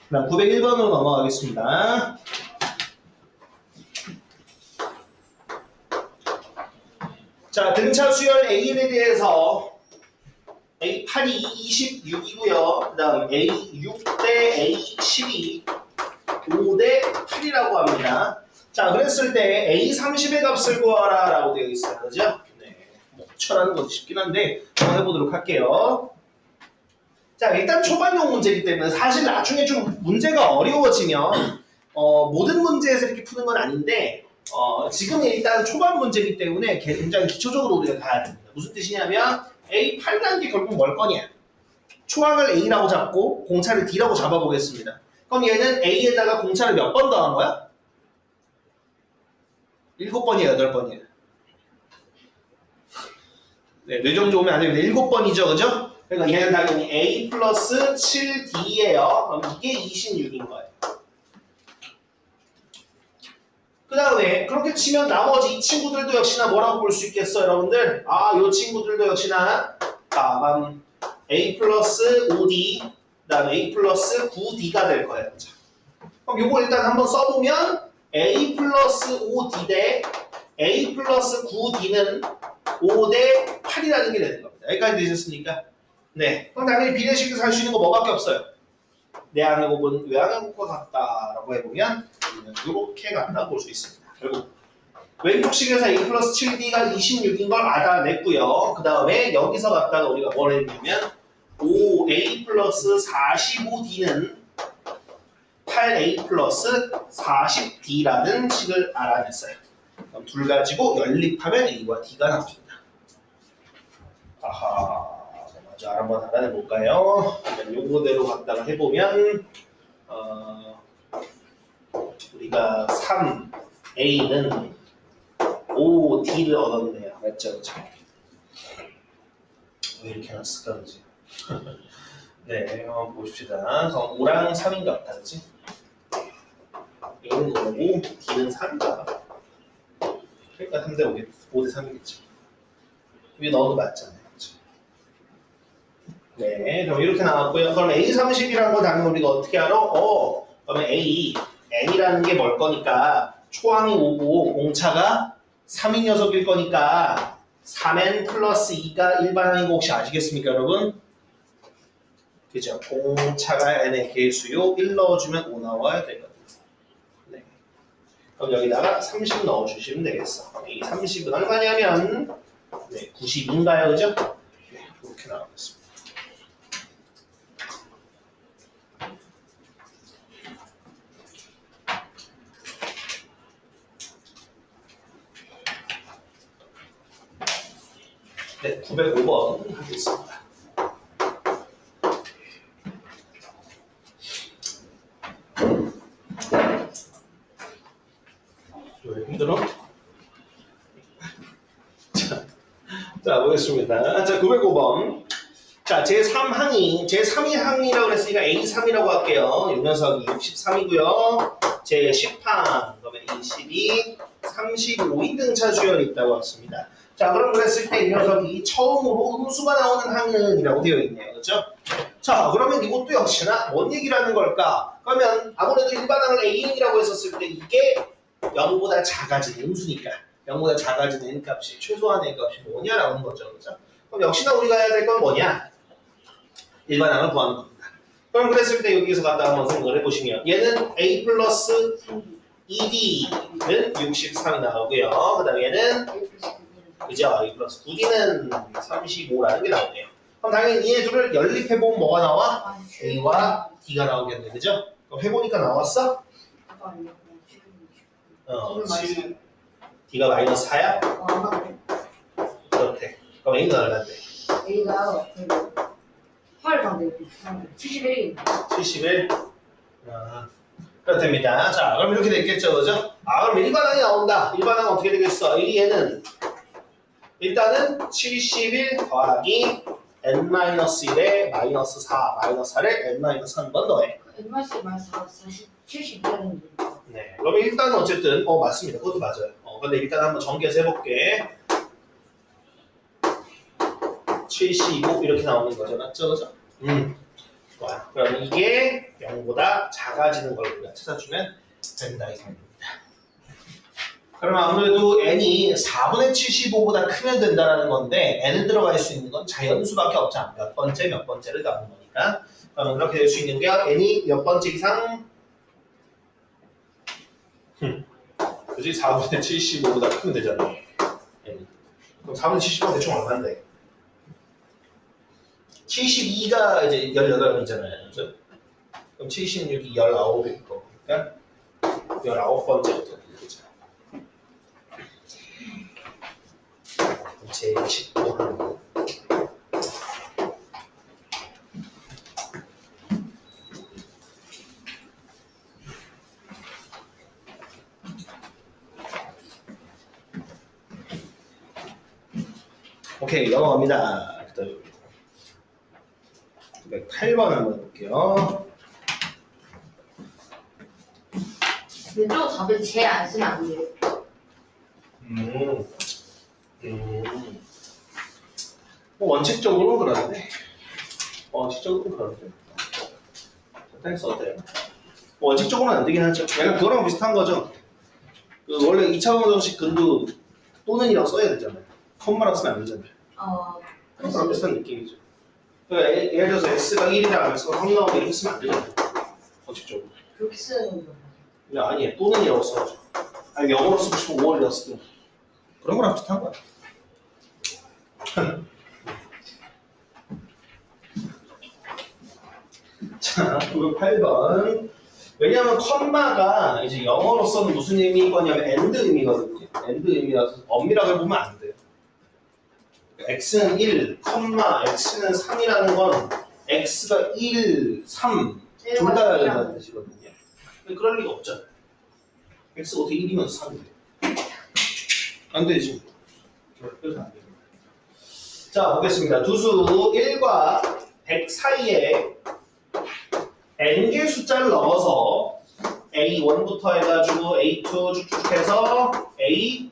그럼 901번으로 넘어가겠습니다. 자, 등차 수열 A에 대해서 A8이 26이고요. 그 다음 A6 대 A12, 5 대 8이라고 합니다. 자, 그랬을 때 A30의 값을 구하라 라고 되어 있어요. 그죠? 네, 뭐 철하는 것도 쉽긴 한데 한번 해보도록 할게요. 자, 일단 초반용 문제이기 때문에 사실 나중에 좀 문제가 어려워지면 모든 문제에서 이렇게 푸는 건 아닌데 지금 일단 초반 문제이기 때문에 굉장히 기초적으로 우리가 가야 됩니다. 무슨 뜻이냐면 A8이라는 게 결국 뭘 거냐? 초항을 A라고 잡고 공차를 D라고 잡아보겠습니다. 그럼 얘는 A에다가 공차를 몇 번 더한 거야? 7번이에요, 8번이에요? 네, 뇌정지 오면 안 됩니다. 7번이죠, 그죠? 그러니까 얘는 당연히 A 플러스 7D예요. 그럼 이게 26인 거예요. 그 다음에 그렇게 치면 나머지 이 친구들도 역시나 뭐라고 볼 수 있겠어요, 여러분들? 아, 이 친구들도 역시나 A 플러스 5D, 그 다음에 A 플러스 9D가 될 거예요. 자, 그럼 이거 일단 한번 써보면 A 플러스 5D 대 A 플러스 9D는 5 대 8이라는 게 되는 겁니다. 여기까지 되셨습니까? 네. 그럼 당연히 비례식에서 할 수 있는 거 뭐밖에 없어요? 내항의 곱은 외항의 곱과 같다라고 해보면 이렇게 같다 볼 수 있습니다. 결국 왼쪽식에서 A 플러스 7D가 26인 걸 알아냈고요. 그 다음에 여기서 갖다가 우리가 뭘 했냐면 5A 플러스 45D는 8A 플러스 40D라는 식을 알아냈어요. 그럼 둘 가지고 연립하면 A와 D가 나옵니다. 아하. 자, 한번 알아내볼까요? 요거대로 갖다가 해보면 우리가 3A는 5D를 얻었네요. 맞죠? 그죠? 왜 이렇게 해놨을까? 그지? 네, 한번 봅시다. 그럼 5랑 3인 것 같다. 그지? A는 5고 B는 3이다. 그러니까 3대 5대 3이겠죠. 위에 넣어도 맞잖아요. 그렇죠? 네, 그럼 이렇게 나왔고요. 그럼 A30이라는 거 당연히 우리가 어떻게 알아? 그러면 A, N이라는 게 뭘 거니까 초항이 5고 공차가 3인 녀석일 거니까 3N 플러스 2가 일반항인 거 혹시 아시겠습니까, 여러분? 그죠? 공차가 N의 개수요. 1 넣어주면 5 나와야 되거든요. 네. 그럼 여기다가 30 넣어주시면 되겠어. 이 30은 얼마냐면 네, 90인가요, 그죠? 네, 이렇게 나오겠습니다. 네, 905번 하겠습니다. 왜 힘들어? 자, 보겠습니다. 자, 905번. 자, 제3위 항이라고 그랬으니까 A3이라고 할게요. 이 녀석이 63이고요. 제10항, 그러면 22, 35인등 차주열이 있다고 했습니다. 자, 그럼 그랬을 때 이 녀석이 처음으로 음수가 나오는 항은이라고 되어 있네요. 그렇죠? 자, 그러면 이것도 역시나 뭔 얘기라는 걸까? 그러면 아무래도 일반항을 A인이라고 했었을 때 이게 0보다 작아지는 음수니까 0보다 작아지는 n값이 최소한 n값이 뭐냐라는 거죠. 그렇죠? 그럼 역시나 우리가 해야 될 건 뭐냐? 일반항을 구하는 겁니다. 그럼 그랬을 때 여기서 갖다 한번 생각을 해보시면 얘는 A 플러스 2D는 63이 나오고요. 그 다음에 얘는 그죠? A 플러스 9D는 35라는 게 나오네요. 그럼 당연히 얘 둘을 연립해보면 뭐가 나와? A와 D가 나오겠네. 그죠? 그럼 해보니까 나왔어? 7 D가 마이너스 4야? 그렇대. 그럼 A는 얼마인데? A가 8 더하기 71. 71? 그렇답니다. 자, 그럼 이렇게 됐겠죠, 그죠? 그럼 일반항이 나온다. 일반항은 어떻게 되겠어? 얘는 일단은 71 더하기 n-1에 마이너스 4, 마이너스 4를 n-3번 더해. n-4 72라는 게. 네. 그러면 일단은 어쨌든 맞습니다. 그것도 맞아요. 근데 일단 한번 전개해서 해볼게. 75 이렇게 나오는 거죠, 맞죠, 그죠? 좋아요. 그럼 이게 0보다 작아지는 걸 우리가 찾아주면 된다 이 말입니다. 그러면 아무래도 n이 4분의 75보다 크면 된다는 건데 n은 들어갈 수 있는 건 자연수밖에 없잖아. 몇 번째를 가는 거니까. 그러면 이렇게 될 수 있는 게 n이 몇 번째 이상 그지? 4분의 75보다 크면 되잖아. n. 그럼 4분의 75가 대충 얼마인데? 72가 이제 18이잖아요. 그죠? 그럼 76이 19일 거. 그러니까 19번째부터 되죠. 제 19항. 오케이, 넘어갑니다. 908번 한번 볼게요. 왼쪽 답은 제 안 쓰면 안 돼요. 원칙적으로는 그러는데. 원칙적으로는 그러는데. 텍스 어때요? 원칙적으로는 안 되긴 하죠. 약간 그거랑 비슷한 거죠. 원래 2차원 정식 근도 또는이라고 써야 되잖아요. 컴마라고 쓰면 안 되잖아요. 그거랑 비슷한 느낌이죠. 예를 들어서 S가 1이라 하면서 3 나오게 이렇게 쓰면 안 되잖아요. 원칙적으로. 그렇게 쓰는 거. 아니에요. 또는이라고 써야죠. 아니, 영어로 쓰고 싶으면 5월이라고 쓰든. 그런 거랑 비슷한 거야. 자, 908번. 왜냐하면 컴마가 이제 영어로서는 무슨 의미거냐면 and 의미거든요. and 의미라서 엄밀하게 보면 안 돼요. x는 1, x는 3이라는 건 x가 1, 3 둘 다야 된다는 뜻이거든요. 그럴 리가 없잖아요. x가 어떻게 1이면 3이에요? 안 되지. 그래서 안 됩니다. 자, 보겠습니다. 두수 1과 100 사이에 n개 숫자를 넣어서 A1부터 해가지고 A2 쭉쭉 해서 A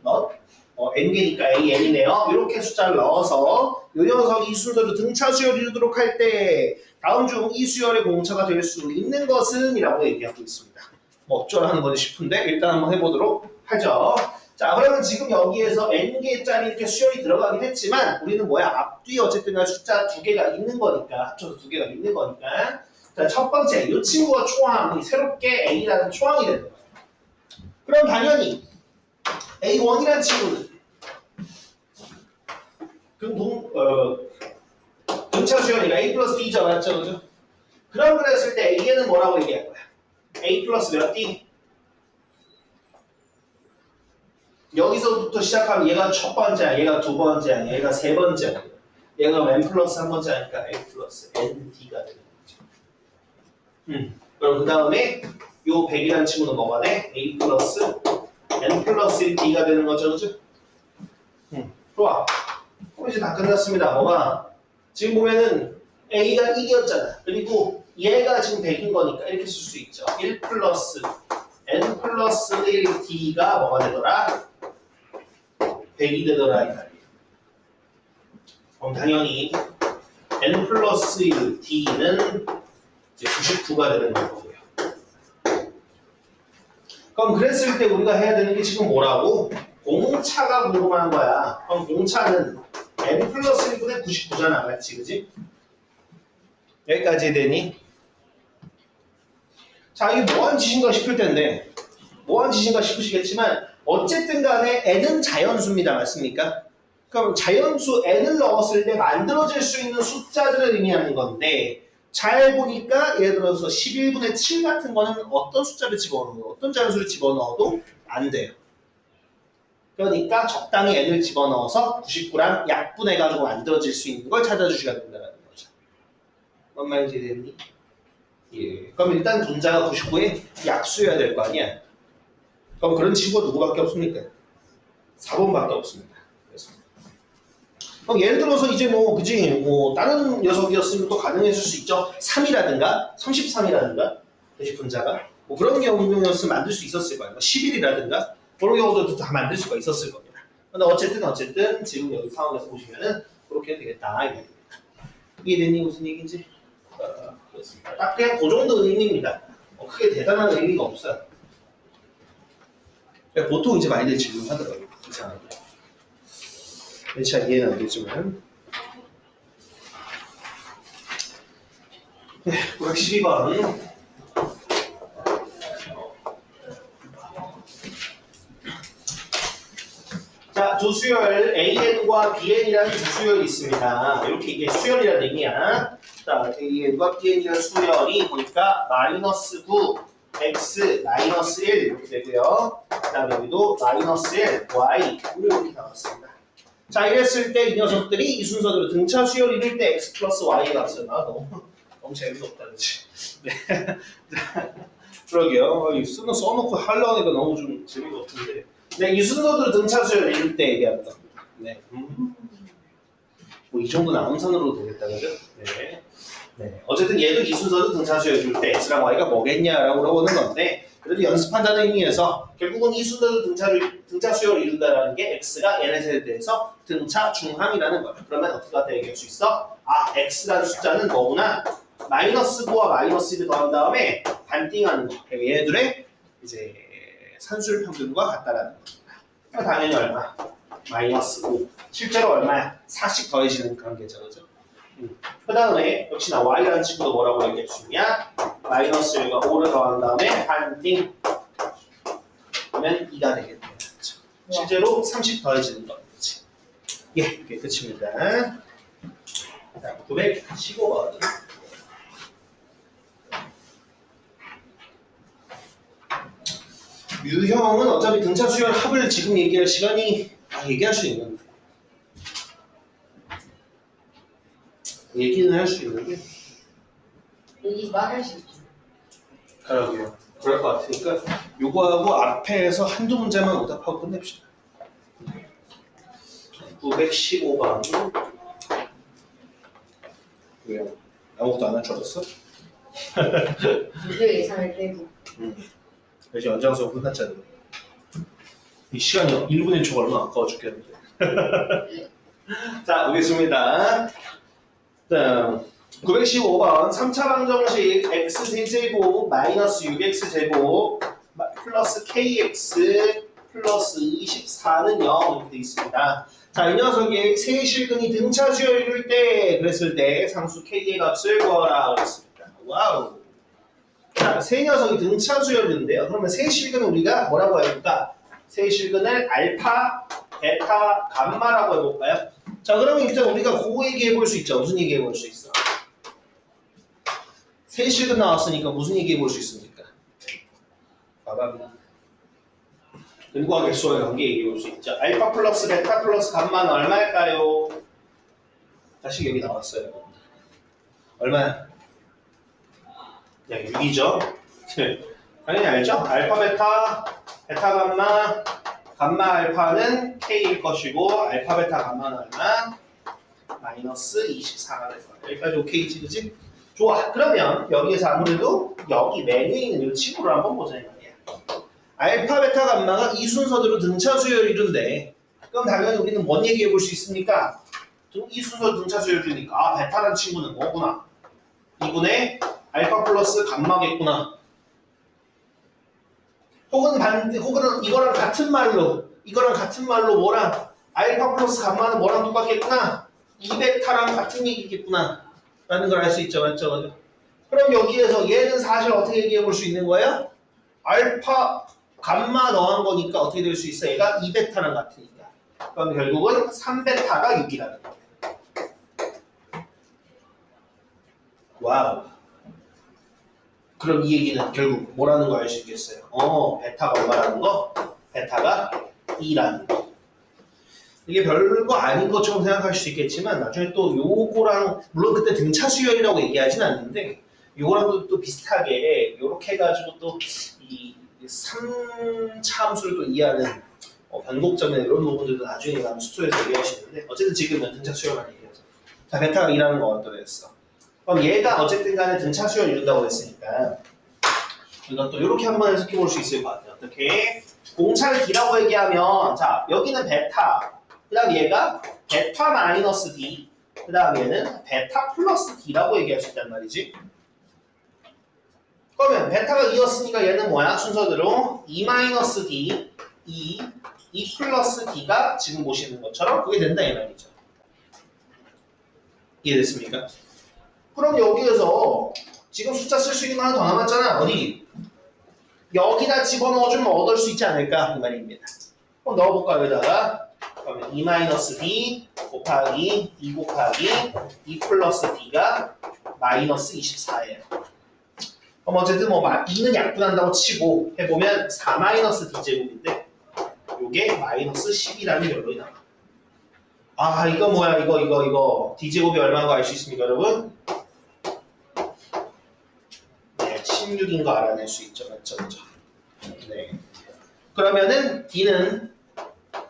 n개니까 AN이네요. 이렇게 숫자를 넣어서 이 녀석이 이 순서로 등차 수열을 이루도록 할 때 다음 중 이 수열의 공차가 될 수 있는 것은 이라고 얘기하고 있습니다. 뭐 어쩌라는 건지 싶은데 일단 한번 해보도록 하죠. 자, 그러면 지금 여기에서 n개짜리 이렇게 수열이 들어가긴 했지만 우리는 뭐야? 앞뒤 어쨌든 숫자 두 개가 있는 거니까 합쳐서 두 개가 있는 거니까 자, 첫 번째 이 친구가 초항이 새롭게 A라는 초항이 되는 거예요. 그럼 당연히 A1이라는 친구는 등차 수열이가 A 플러스 D죠, 맞죠? 그죠? 그럼 그랬을 때 A는 뭐라고 얘기할 거야? A 플러스 몇 D? 여기서부터 시작하면 얘가 첫 번째야, 얘가 두 번째야, 얘가 세 번째야. 얘가 n 플러스 한 번째니까 A 플러스 ND가 되는 거죠. 그럼 그 다음에 요 100이라는 친구는 뭐가 돼? A 플러스 N 플러스 1D가 되는 거죠, 그죠? 좋아. 그럼 이제 다 끝났습니다. 뭐가? 지금 보면은 A가 1이었잖아. 그리고 얘가 지금 100인 거니까 이렇게 쓸 수 있죠. 1 플러스 N 플러스 1D가 뭐가 되더라? 100이 되더라, 이 말이에요. 그럼 당연히 N 플러스 1 D는 이제 99가 되는 거고요. 그럼 그랬을 때 우리가 해야 되는 게 지금 뭐라고? 공차가 궁금한 거야. 그럼 공차는 N 플러스 1분의 99잖아, 맞지? 그지? 여기까지 되니? 자, 이게 뭐하는 짓인가 싶을 텐데 뭐하는 짓인가 싶으시겠지만 어쨌든 간에 n은 자연수입니다. 맞습니까? 그럼 자연수 n을 넣었을 때 만들어질 수 있는 숫자들을 의미하는 건데 잘 보니까 예를 들어서 11분의 7 같은 거는 어떤 숫자를 집어넣어도 어떤 자연수를 집어넣어도 안 돼요. 그러니까 적당히 n을 집어넣어서 99랑 약분해가지고 만들어질 수 있는 걸 찾아주셔야 된다는 거죠. 뭔 말인지 이해됐니? 예. 그럼 일단 분자가 99에 약수여야 될 거 아니야? 그럼 그런 친구가 누구밖에 없습니까? 4번밖에 없습니다. 그래서. 그럼 예를 들어서 이제 그지? 다른 녀석이었으면 또 가능했을 수 있죠. 3이라든가 33이라든가 그지 분자가 그런 경우였으면 만들 수 있었을 거예요. 11이라든가 그런 경우도 다 만들 수가 있었을 겁니다. 근데 어쨌든 지금 여기 상황에서 보시면은 그렇게 해도 되겠다 이 말입니다. 이해됐니? 무슨 얘기인지? 그렇습니다. 딱 그냥 그 정도 의미입니다. 크게 대단한 의미가 없어요. 보통 이제 많이들 질문하더라고요. 이상하게. 잘 이해는 안 되지만. 네, 912번. 자, 두 수열 AN과 BN이라는 두 수열이 있습니다. 이렇게 이게 수열이라는 의미야. 자, AN과 BN이라는 수열이 보니까 마이너스 9, X, 마이너스 1 이렇게 되고요. 그 다음에 여기도 마이너스 1, Y 이렇게 나왔습니다. 자, 이랬을 때 이 녀석들이 이 순서대로 등차 수열 이룰 때 X 플러스 Y의 값을 너무 재미가 없다 그치? 네. 그러게요. 써놓고 하려고 하니까 너무 좀 재미가 없는데. 네, 이 순서대로 등차 수열 이룰 때 얘기하는 겁니다. 네. 이 정도는 암산으로도 되겠다 그죠? 네. 네. 어쨌든 얘도 이 순서도 등차 수열 이룰 때 X랑 Y가 뭐겠냐라고 물어보는 건데 그래도 연습한다는 의미에서 결국은 이 순서도 등차 수열을 이룬다는 게 X가 N에 대해서 등차 중함이라는 거예요. 그러면 어떻게 갖다 얘기할 수 있어? 아, X라는 숫자는 뭐구나? 마이너스 9와 마이너스 1을 더한 다음에 반띵하는 거. 얘들의 이제 산술 평균과 같다라는 겁니다. 당연히 얼마? 마이너스 5. 실제로 얼마야? 4씩 더해지는 관계죠. 그죠? 그 다음에 역시나 y라는 친구도 뭐라고 얘기할 수 있냐? 마이너스 1과 5를 더한 다음에 반띵 그러면 2가 되겠네요. 그렇죠? 실제로 30 더해지는 거지. 예, 이게 끝입니다. 자, 915번. 유형은 어차피 등차 수열 합을 지금 얘기할 시간이 얘기할 수 있는데 얘기는 할 수 있는데 얘기 말할 수 있죠. 그러게요. 그럴 것 같으니까 요거하고 앞에서 한두 문제만 오답하고 끝냅시다. 915번. 왜요? 아무것도 안 할 줄 알았어? 문제 예상을 빼고. 그래서 연장수가 끝났잖아. 이 시간이 1분의 1초가 얼마나 아까워 죽겠는데. 자, 보겠습니다. 자, 915번 3차 방정식 x세제곱 마이너스 6x제곱 플러스 kx 플러스 24는 0 이렇게 되어 있습니다. 자, 이 녀석의 세실근이 등차수열일 때 그랬을 때 상수 k의 값을 구하라 그랬습니다. 와우. 자, 세 녀석이 등차수열인데요. 그러면 세실근은 우리가 뭐라고 해볼까? 세실근을 알파, 베타, 감마라고 해볼까요? 자, 그러면 일단 우리가 그거 얘기해 볼 수 있죠. 무슨 얘기해 볼 수 있어? 세실근 나왔으니까 무슨 얘기해 볼 수 있습니까? 봐봐. 근과 객수와의 관계 얘기해 볼 수 있죠. 알파 플러스 베타 플러스 감마는 얼마일까요? 다시 여기 나왔어요. 얼마야? 그냥 6이죠. 당연히 알죠? 알파 베타, 베타 감마, 감마 알파는 K일 것이고 알파 베타 감마는 얼마? 마이너스 24가 될 거야. 여기까지 오케이지, 그치? 좋아. 그러면 여기에서 아무래도 여기 메뉴에 있는 이 친구를 한번 보자 이 말이야. 알파 베타 감마가 이 순서대로 등차수열이던데 그럼 당연히 우리는 뭔 얘기해 볼 수 있습니까? 이 순서 등차수열이니까 아 베타라는 친구는 뭐구나? 2분의 알파 플러스 감마겠구나. 혹은 이거랑 같은 말로 뭐랑 알파 플러스 감마는 뭐랑 똑같겠구나. 이 베타랑 같은 얘기겠구나 라는 걸 알 수 있죠. 맞죠? 그럼 여기에서 얘는 사실 어떻게 얘기해 볼 수 있는 거예요? 알파 감마 더한 거니까 어떻게 될 수 있어? 얘가 2베타랑 같으니까. 그럼 결국은 3베타가 6이라는 거예요. 와우. 그럼 이 얘기는 결국 뭐라는 거 알 수 있겠어요? 베타가 얼마라는 거? 베타가 2라는 거. 이게 별거 아닌 것처럼 생각할 수 있겠지만 나중에 또 요거랑 물론 그때 등차수열이라고 얘기하진 않는데 요거랑 또 비슷하게 요렇게 해가지고 또 이 3차 함수를 또 이해하는 변곡점이나 이런 부분들도 나중에 가면 수소에서 얘기하시는데 어쨌든 지금은 등차수열만 얘기하죠. 자, 베타가 2라는 거 어떻게 됐어? 그럼 얘가 어쨌든 간에 등차수열 이룬다고 했으니까 이건 또 이렇게 한번 해석해 볼 수 있을 것 같아요. 어떻게? 공차를 D라고 얘기하면 자 여기는 베타 그 다음 얘가 베타 마이너스 D 그 다음 얘는 베타 플러스 D라고 얘기할 수 있단 말이지. 그러면 베타가 2였으니까 얘는 뭐야? 순서대로 2 마이너스 D 2 플러스 D가 지금 보시는 것처럼 그게 된다 이 말이죠. 이해됐습니까? 그럼 여기에서 지금 숫자 쓸 수 있는 거 하나 더 남았잖아. 어디? 여기다 집어넣어주면 얻을 수 있지 않을까? 이 말입니다. 그럼 넣어볼까요? 여기다가 그러면 2-D 곱하기 2 곱하기 2 플러스 D가 마이너스 24예요. 그럼 어쨌든 뭐 2는 약분한다고 치고 해보면 4-D 제곱인데 요게 마이너스 10이라는 결론이 나와. 아 이거 뭐야 이거 D 제곱이 얼마인 거 알 수 있습니까 여러분? 16인 거 알아낼 수 있죠. 맞죠? 네. 그러면은 D는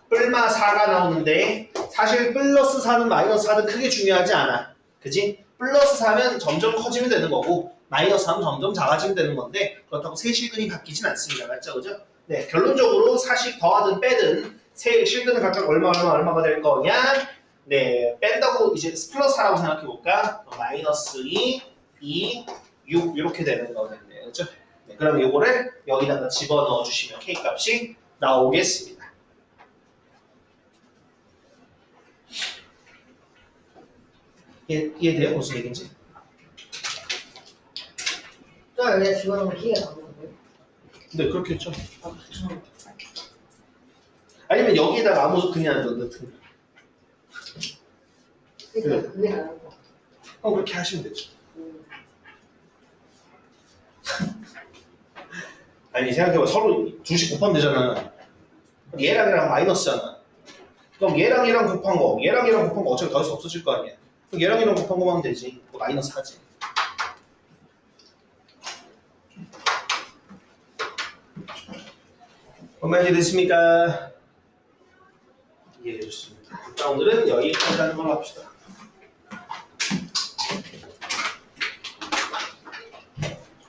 뿔마 4가 나오는데 사실 플러스 4는 마이너스 4는 크게 중요하지 않아. 그지? 플러스 4는 점점 커지면 되는 거고 마이너스 4는 점점 작아지면 되는 건데 그렇다고 세실근이 바뀌진 않습니다. 맞죠? 그죠? 네. 결론적으로 사실 더하든 빼든 세 실근은 각각 얼마가 될 거냐? 네. 뺀다고 이제 플러스 4라고 생각해 볼까? 마이너스 2, 6 이렇게 되는 거겠네요. 그죠? 네, 그럼 요거를 여기다가 집어넣어 주시면 K 값이 나오겠습니다. 이해돼요? 무슨 얘기인지? 또 여기다 집어넣으면 K가 나오는 거예요? 네, 그렇겠죠. 아, 그쵸. 아니면 여기다가 아무 그냥 넣든. 그게 나은 거. 그렇게 하시면 되죠. 아니 생각해봐 서로 둘씩 곱하면 되잖아. 얘랑 얘랑 마이너스잖아. 그럼 얘랑 얘랑 곱한 거 어차피 더해서 없어질 거 아니야. 그럼 얘랑 얘랑 곱한 거만 하면 되지. 마이너스 하지. 얼마 이해됐습니까? 이해해줬습니다. 자 오늘은 여기까지 하는 걸로 합시다.